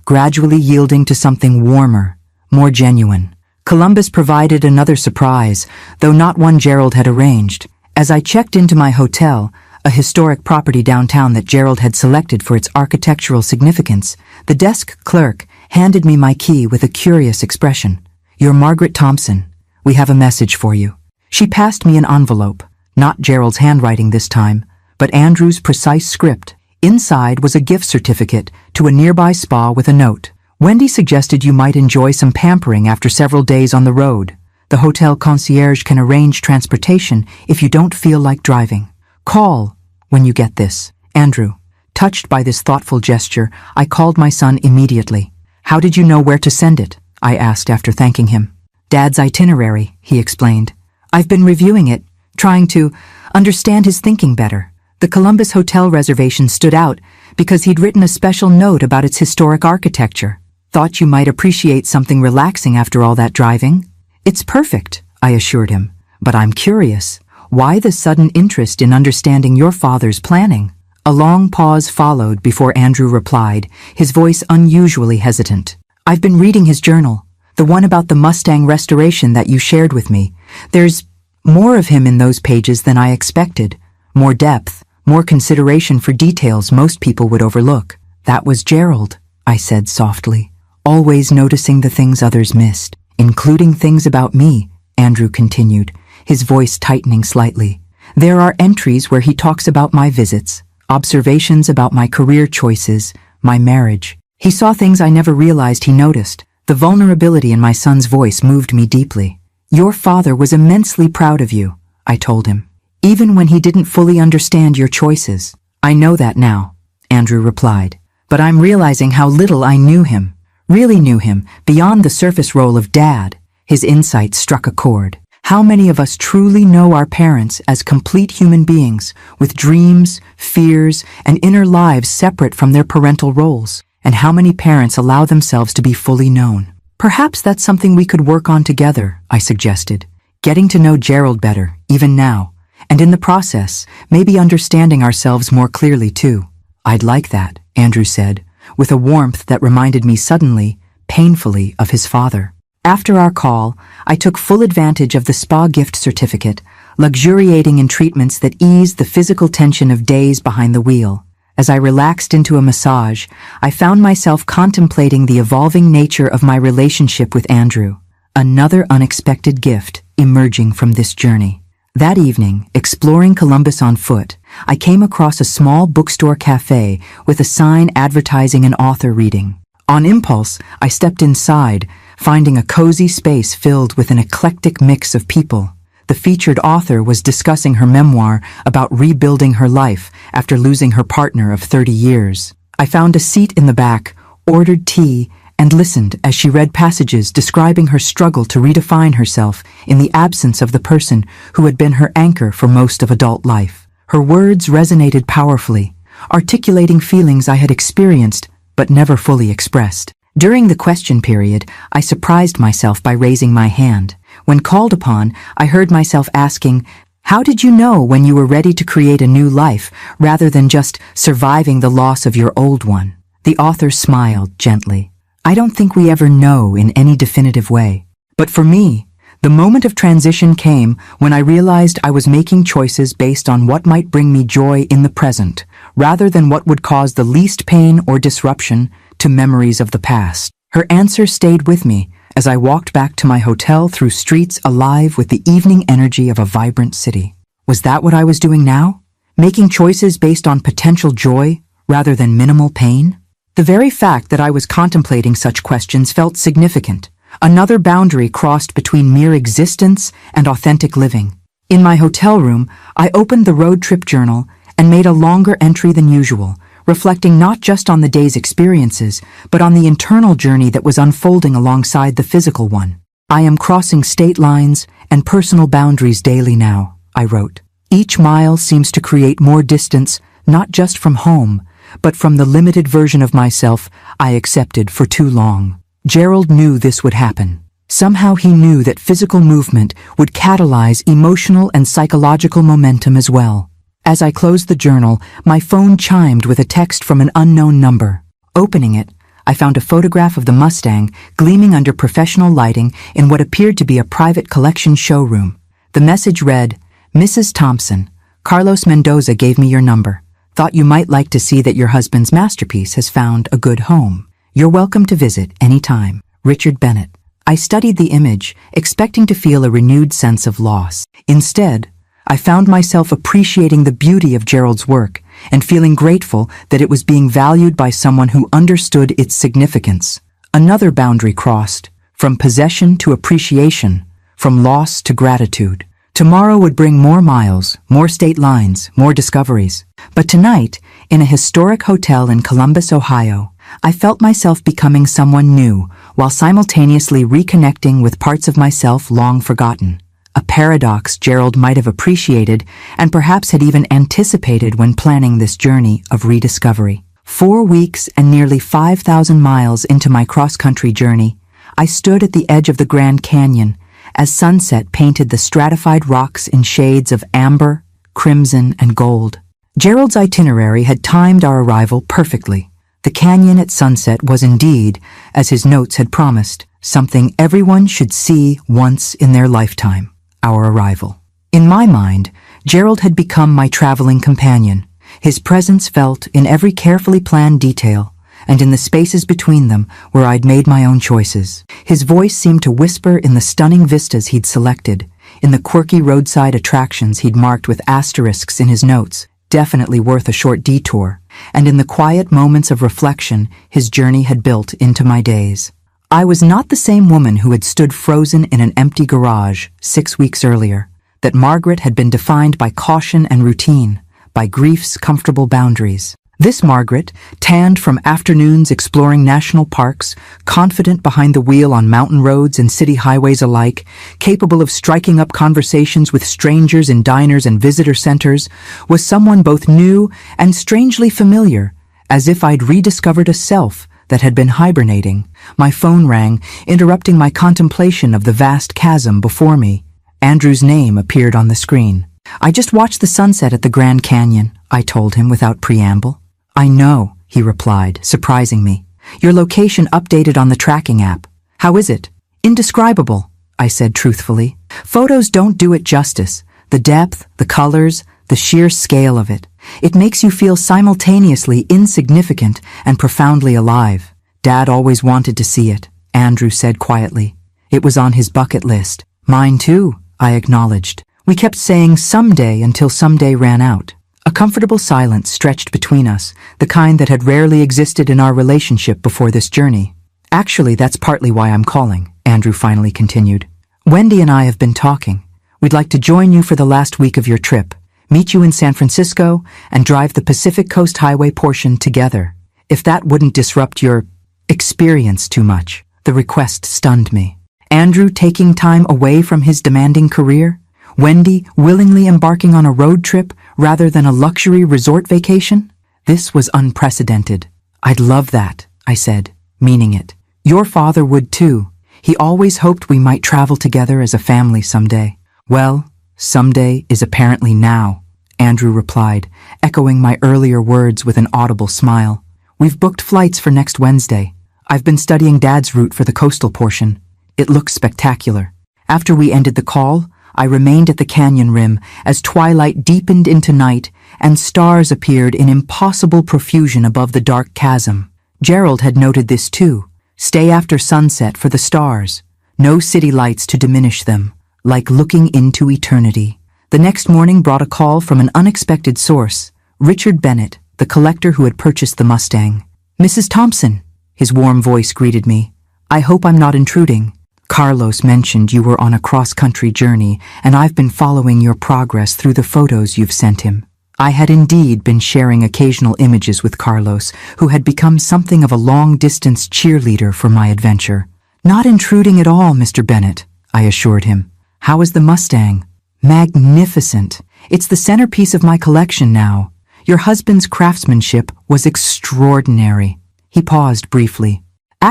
gradually yielding to something warmer, more genuine. Columbus provided another surprise, though not one Gerald had arranged. As I checked into my hotel, a historic property downtown that Gerald had selected for its architectural significance, the desk clerk handed me my key with a curious expression. "You're Margaret Thompson. We have a message for you." She passed me an envelope, not Gerald's handwriting this time, but Andrew's precise script. Inside was a gift certificate to a nearby spa with a note. "Wendy suggested you might enjoy some pampering after several days on the road. The hotel concierge can arrange transportation if you don't feel like driving. Call when you get this. Andrew. Touched by this thoughtful gesture, I called my son immediately. How did you know where to send it? I asked after thanking him. Dad's itinerary, he explained. I've been reviewing it, trying to understand his thinking better. The Columbus hotel reservation stood out because he'd written a special note about its historic architecture. Thought you might appreciate something relaxing after all that driving? It's perfect, I assured him. But I'm curious. Why the sudden interest in understanding your father's planning? A long pause followed before Andrew replied, his voice unusually hesitant. I've been reading his journal, the one about the Mustang restoration that you shared with me. There's more of him in those pages than I expected. More depth, more consideration for details most people would overlook. That was Gerald, I said softly, always noticing the things others missed, including things about me, Andrew continued, his voice tightening slightly. There are entries where he talks about my visits, observations about my career choices, my marriage. He saw things I never realized he noticed. The vulnerability in my son's voice moved me deeply. Your father was immensely proud of you, I told him, even when he didn't fully understand your choices. I know that now, Andrew replied, but I'm realizing how little I knew him, really knew him, beyond the surface role of dad. His insight struck a chord. How many of us truly know our parents as complete human beings with dreams, fears, and inner lives separate from their parental roles? And how many parents allow themselves to be fully known? Perhaps that's something we could work on together, I suggested. Getting to know Gerald better, even now, and in the process, maybe understanding ourselves more clearly too. I'd like that, Andrew said, with a warmth that reminded me suddenly, painfully, of his father. After our call, I took full advantage of the spa gift certificate, luxuriating in treatments that eased the physical tension of days behind the wheel. As I relaxed into a massage, I found myself contemplating the evolving nature of my relationship with Andrew, another unexpected gift emerging from this journey. That evening, exploring Columbus on foot, I came across a small bookstore cafe with a sign advertising an author reading. On impulse, I stepped inside, finding a cozy space filled with an eclectic mix of people. The featured author was discussing her memoir about rebuilding her life after losing her partner of 30 years. I found a seat in the back, ordered tea, and listened as she read passages describing her struggle to redefine herself in the absence of the person who had been her anchor for most of adult life. Her words resonated powerfully, articulating feelings I had experienced but never fully expressed. During the question period, I surprised myself by raising my hand. When called upon, I heard myself asking, how did you know when you were ready to create a new life rather than just surviving the loss of your old one? The author smiled gently. I don't think we ever know in any definitive way. But for me, the moment of transition came when I realized I was making choices based on what might bring me joy in the present, rather than what would cause the least pain or disruption to memories of the past. Her answer stayed with me as I walked back to my hotel through streets alive with the evening energy of a vibrant city. Was that what I was doing now? Making choices based on potential joy rather than minimal pain? The very fact that I was contemplating such questions felt significant. Another boundary crossed between mere existence and authentic living. In my hotel room, I opened the road trip journal and made a longer entry than usual, reflecting not just on the day's experiences, but on the internal journey that was unfolding alongside the physical one. I am crossing state lines and personal boundaries daily now, I wrote. Each mile seems to create more distance, not just from home, but from the limited version of myself I accepted for too long. Gerald knew this would happen. Somehow he knew that physical movement would catalyze emotional and psychological momentum as well. As I closed the journal, my phone chimed with a text from an unknown number. Opening it, I found a photograph of the Mustang gleaming under professional lighting in what appeared to be a private collection showroom. The message read, Mrs. Thompson, Carlos Mendoza gave me your number. Thought you might like to see that your husband's masterpiece has found a good home. You're welcome to visit any time. Richard Bennett. I studied the image, expecting to feel a renewed sense of loss. Instead, I found myself appreciating the beauty of Gerald's work and feeling grateful that it was being valued by someone who understood its significance. Another boundary crossed, from possession to appreciation, from loss to gratitude. Tomorrow would bring more miles, more state lines, more discoveries. But tonight, in a historic hotel in Columbus, Ohio, I felt myself becoming someone new while simultaneously reconnecting with parts of myself long forgotten. A paradox Gerald might have appreciated and perhaps had even anticipated when planning this journey of rediscovery. 4 weeks and nearly 5,000 miles into my cross-country journey, I stood at the edge of the Grand Canyon as sunset painted the stratified rocks in shades of amber, crimson, and gold. Gerald's itinerary had timed our arrival perfectly. The canyon at sunset was indeed, as his notes had promised, something everyone should see once in their lifetime. Our arrival. In my mind, Gerald had become my traveling companion, his presence felt in every carefully planned detail, and in the spaces between them where I'd made my own choices. His voice seemed to whisper in the stunning vistas he'd selected, in the quirky roadside attractions he'd marked with asterisks in his notes, definitely worth a short detour, and in the quiet moments of reflection his journey had built into my days. I was not the same woman who had stood frozen in an empty garage 6 weeks earlier, that Margaret had been defined by caution and routine, by grief's comfortable boundaries. This Margaret, tanned from afternoons exploring national parks, confident behind the wheel on mountain roads and city highways alike, capable of striking up conversations with strangers in diners and visitor centers, was someone both new and strangely familiar, as if I'd rediscovered a self that had been hibernating. My phone rang, interrupting my contemplation of the vast chasm before me. Andrew's name appeared on the screen. "I just watched the sunset at the Grand Canyon," I told him without preamble. "I know," he replied, surprising me. "Your location updated on the tracking app. How is it?" "Indescribable," I said truthfully. "Photos don't do it justice. The depth, the colors, the sheer scale of it. It makes you feel simultaneously insignificant and profoundly alive." "Dad always wanted to see it," Andrew said quietly. "It was on his bucket list." "Mine too," I acknowledged. We kept saying someday until someday ran out. A comfortable silence stretched between us, the kind that had rarely existed in our relationship before this journey. "Actually, that's partly why I'm calling," Andrew finally continued. "Wendy and I have been talking. We'd like to join you for the last week of your trip, meet you in San Francisco, and drive the Pacific Coast Highway portion together. If that wouldn't disrupt your experience too much." The request stunned me. Andrew taking time away from his demanding career? Wendy willingly embarking on a road trip rather than a luxury resort vacation? This was unprecedented. "I'd love that," I said, meaning it. "Your father would too. He always hoped we might travel together as a family someday." "Well, someday is apparently now," Andrew replied, echoing my earlier words with an audible smile. "We've booked flights for next Wednesday. I've been studying Dad's route for the coastal portion. It looks spectacular." After we ended the call, I remained at the canyon rim as twilight deepened into night and stars appeared in impossible profusion above the dark chasm. Gerald had noted this too. Stay after sunset for the stars. No city lights to diminish them, like looking into eternity. The next morning brought a call from an unexpected source, Richard Bennett, the collector who had purchased the Mustang. "Mrs. Thompson," his warm voice greeted me. "I hope I'm not intruding. Carlos mentioned you were on a cross-country journey, and I've been following your progress through the photos you've sent him." I had indeed been sharing occasional images with Carlos, who had become something of a long-distance cheerleader for my adventure. "Not intruding at all, Mr. Bennett," I assured him. "How is the Mustang?" "Magnificent. It's the centerpiece of my collection now. Your husband's craftsmanship was extraordinary." He paused briefly.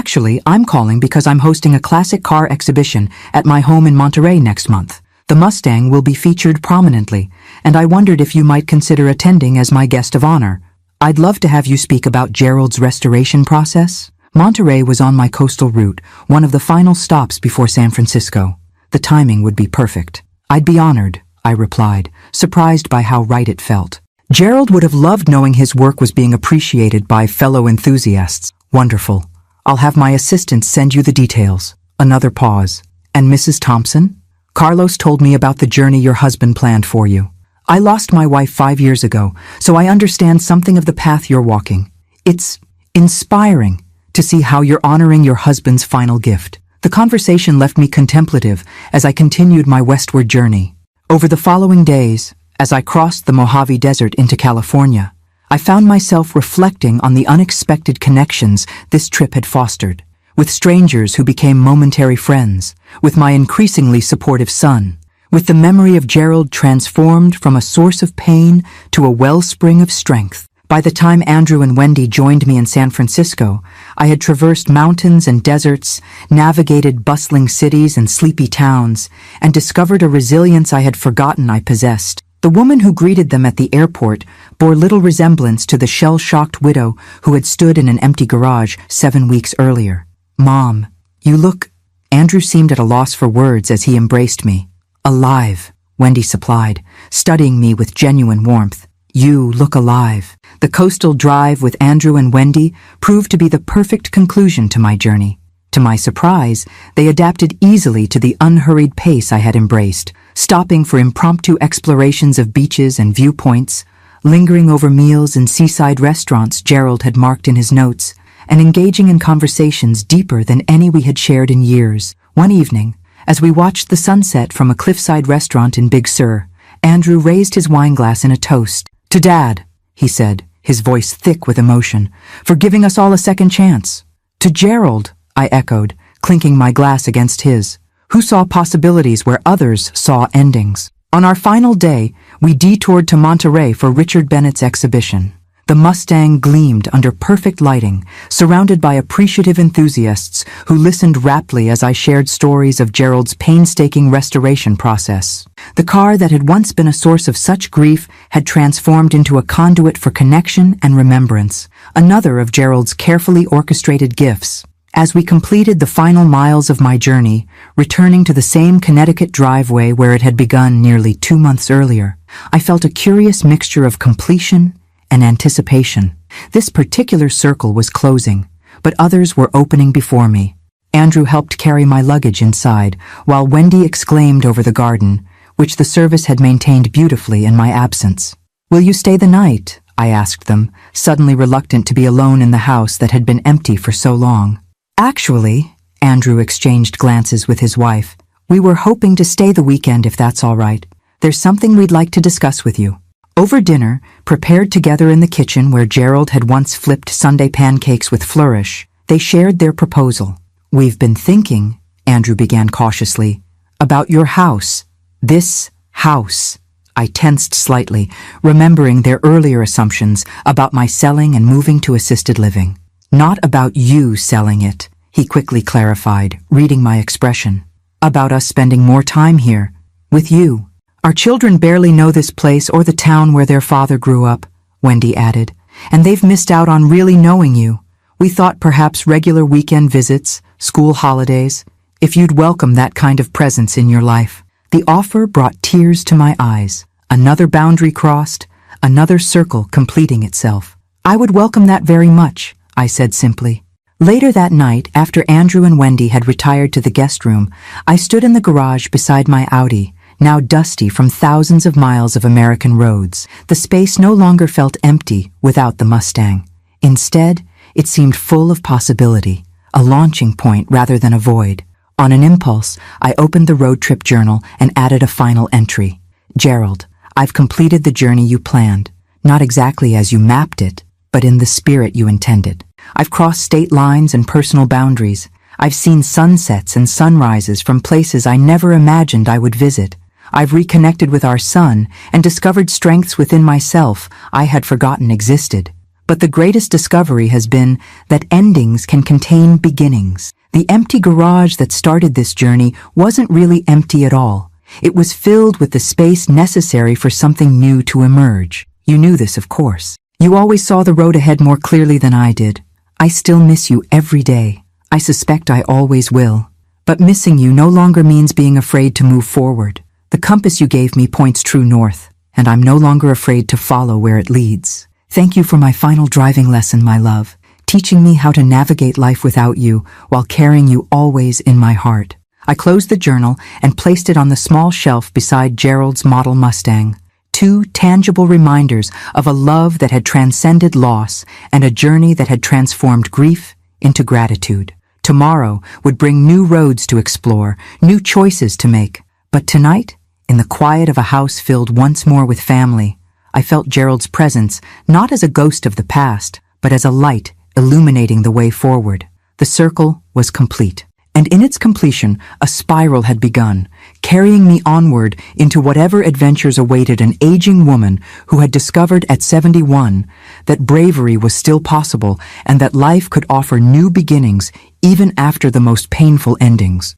"Actually, I'm calling because I'm hosting a classic car exhibition at my home in Monterey next month. The Mustang will be featured prominently, and I wondered if you might consider attending as my guest of honor. I'd love to have you speak about Gerald's restoration process." Monterey was on my coastal route, one of the final stops before San Francisco. The timing would be perfect. "I'd be honored," I replied, surprised by how right it felt. Gerald would have loved knowing his work was being appreciated by fellow enthusiasts. "Wonderful. I'll have my assistant send you the details." Another pause. "And Mrs. Thompson? Carlos told me about the journey your husband planned for you. I lost my wife 5 years ago, so I understand something of the path you're walking. It's inspiring to see how you're honoring your husband's final gift, The conversation left me contemplative as I continued my westward journey. Over the following days, as I crossed the Mojave Desert into California, I found myself reflecting on the unexpected connections this trip had fostered, with strangers who became momentary friends, with my increasingly supportive son, with the memory of Gerald transformed from a source of pain to a wellspring of strength. By the time Andrew and Wendy joined me in San Francisco, I had traversed mountains and deserts, navigated bustling cities and sleepy towns, and discovered a resilience I had forgotten I possessed. The woman who greeted them at the airport bore little resemblance to the shell-shocked widow who had stood in an empty garage 7 weeks earlier. "Mom, you look—" Andrew seemed at a loss for words as he embraced me. "Alive," Wendy supplied, studying me with genuine warmth. "You look alive." The coastal drive with Andrew and Wendy proved to be the perfect conclusion to my journey. To my surprise, they adapted easily to the unhurried pace I had embraced, stopping for impromptu explorations of beaches and viewpoints, lingering over meals in seaside restaurants Gerald had marked in his notes, and engaging in conversations deeper than any we had shared in years. One evening, as we watched the sunset from a cliffside restaurant in Big Sur, Andrew raised his wineglass in a toast. "To Dad," he said, his voice thick with emotion, "for giving us all a second chance." "To Gerald," I echoed, clinking my glass against his, who saw possibilities where others saw endings. On our final day, we detoured to Monterey for Richard Bennett's exhibition. The Mustang gleamed under perfect lighting, surrounded by appreciative enthusiasts who listened raptly as I shared stories of Gerald's painstaking restoration process. The car that had once been a source of such grief had transformed into a conduit for connection and remembrance, another of Gerald's carefully orchestrated gifts. As we completed the final miles of my journey, returning to the same Connecticut driveway where it had begun nearly 2 months earlier, I felt a curious mixture of completion and anticipation. This particular circle was closing, but others were opening before me. Andrew helped carry my luggage inside, while Wendy exclaimed over the garden, which the service had maintained beautifully in my absence. "Will you stay the night?" I asked them, suddenly reluctant to be alone in the house that had been empty for so long. "Actually," Andrew exchanged glances with his wife, "we were hoping to stay the weekend if that's all right. There's something we'd like to discuss with you." Over dinner, prepared together in the kitchen where Gerald had once flipped Sunday pancakes with flourish, they shared their proposal. "We've been thinking," Andrew began cautiously, "about your house. This house." I tensed slightly, remembering their earlier assumptions about my selling and moving to assisted living. "Not about you selling it," he quickly clarified, reading my expression. "About us spending more time here, with you. Our children barely know this place or the town where their father grew up," Wendy added, "and they've missed out on really knowing you. We thought perhaps regular weekend visits, school holidays, if you'd welcome that kind of presence in your life." The offer brought tears to my eyes. Another boundary crossed, another circle completing itself. "I would welcome that very much," I said simply. Later that night, after Andrew and Wendy had retired to the guest room, I stood in the garage beside my Audi, now dusty from thousands of miles of American roads. The space no longer felt empty without the Mustang. Instead, it seemed full of possibility, a launching point rather than a void. On an impulse, I opened the road trip journal and added a final entry. "Gerald, I've completed the journey you planned, not exactly as you mapped it, but in the spirit you intended. I've crossed state lines and personal boundaries. I've seen sunsets and sunrises from places I never imagined I would visit. I've reconnected with our son and discovered strengths within myself I had forgotten existed. But the greatest discovery has been that endings can contain beginnings. The empty garage that started this journey wasn't really empty at all. It was filled with the space necessary for something new to emerge. You knew this, of course. You always saw the road ahead more clearly than I did. I still miss you every day. I suspect I always will. But missing you no longer means being afraid to move forward. The compass you gave me points true north, and I'm no longer afraid to follow where it leads. Thank you for my final driving lesson, my love, teaching me how to navigate life without you while carrying you always in my heart." I closed the journal and placed it on the small shelf beside Gerald's model Mustang. 2 tangible reminders of a love that had transcended loss and a journey that had transformed grief into gratitude. Tomorrow would bring new roads to explore, new choices to make. But tonight, in the quiet of a house filled once more with family, I felt Gerald's presence not as a ghost of the past, but as a light illuminating the way forward. The circle was complete. And in its completion, a spiral had begun, carrying me onward into whatever adventures awaited an aging woman who had discovered at 71 that bravery was still possible and that life could offer new beginnings even after the most painful endings.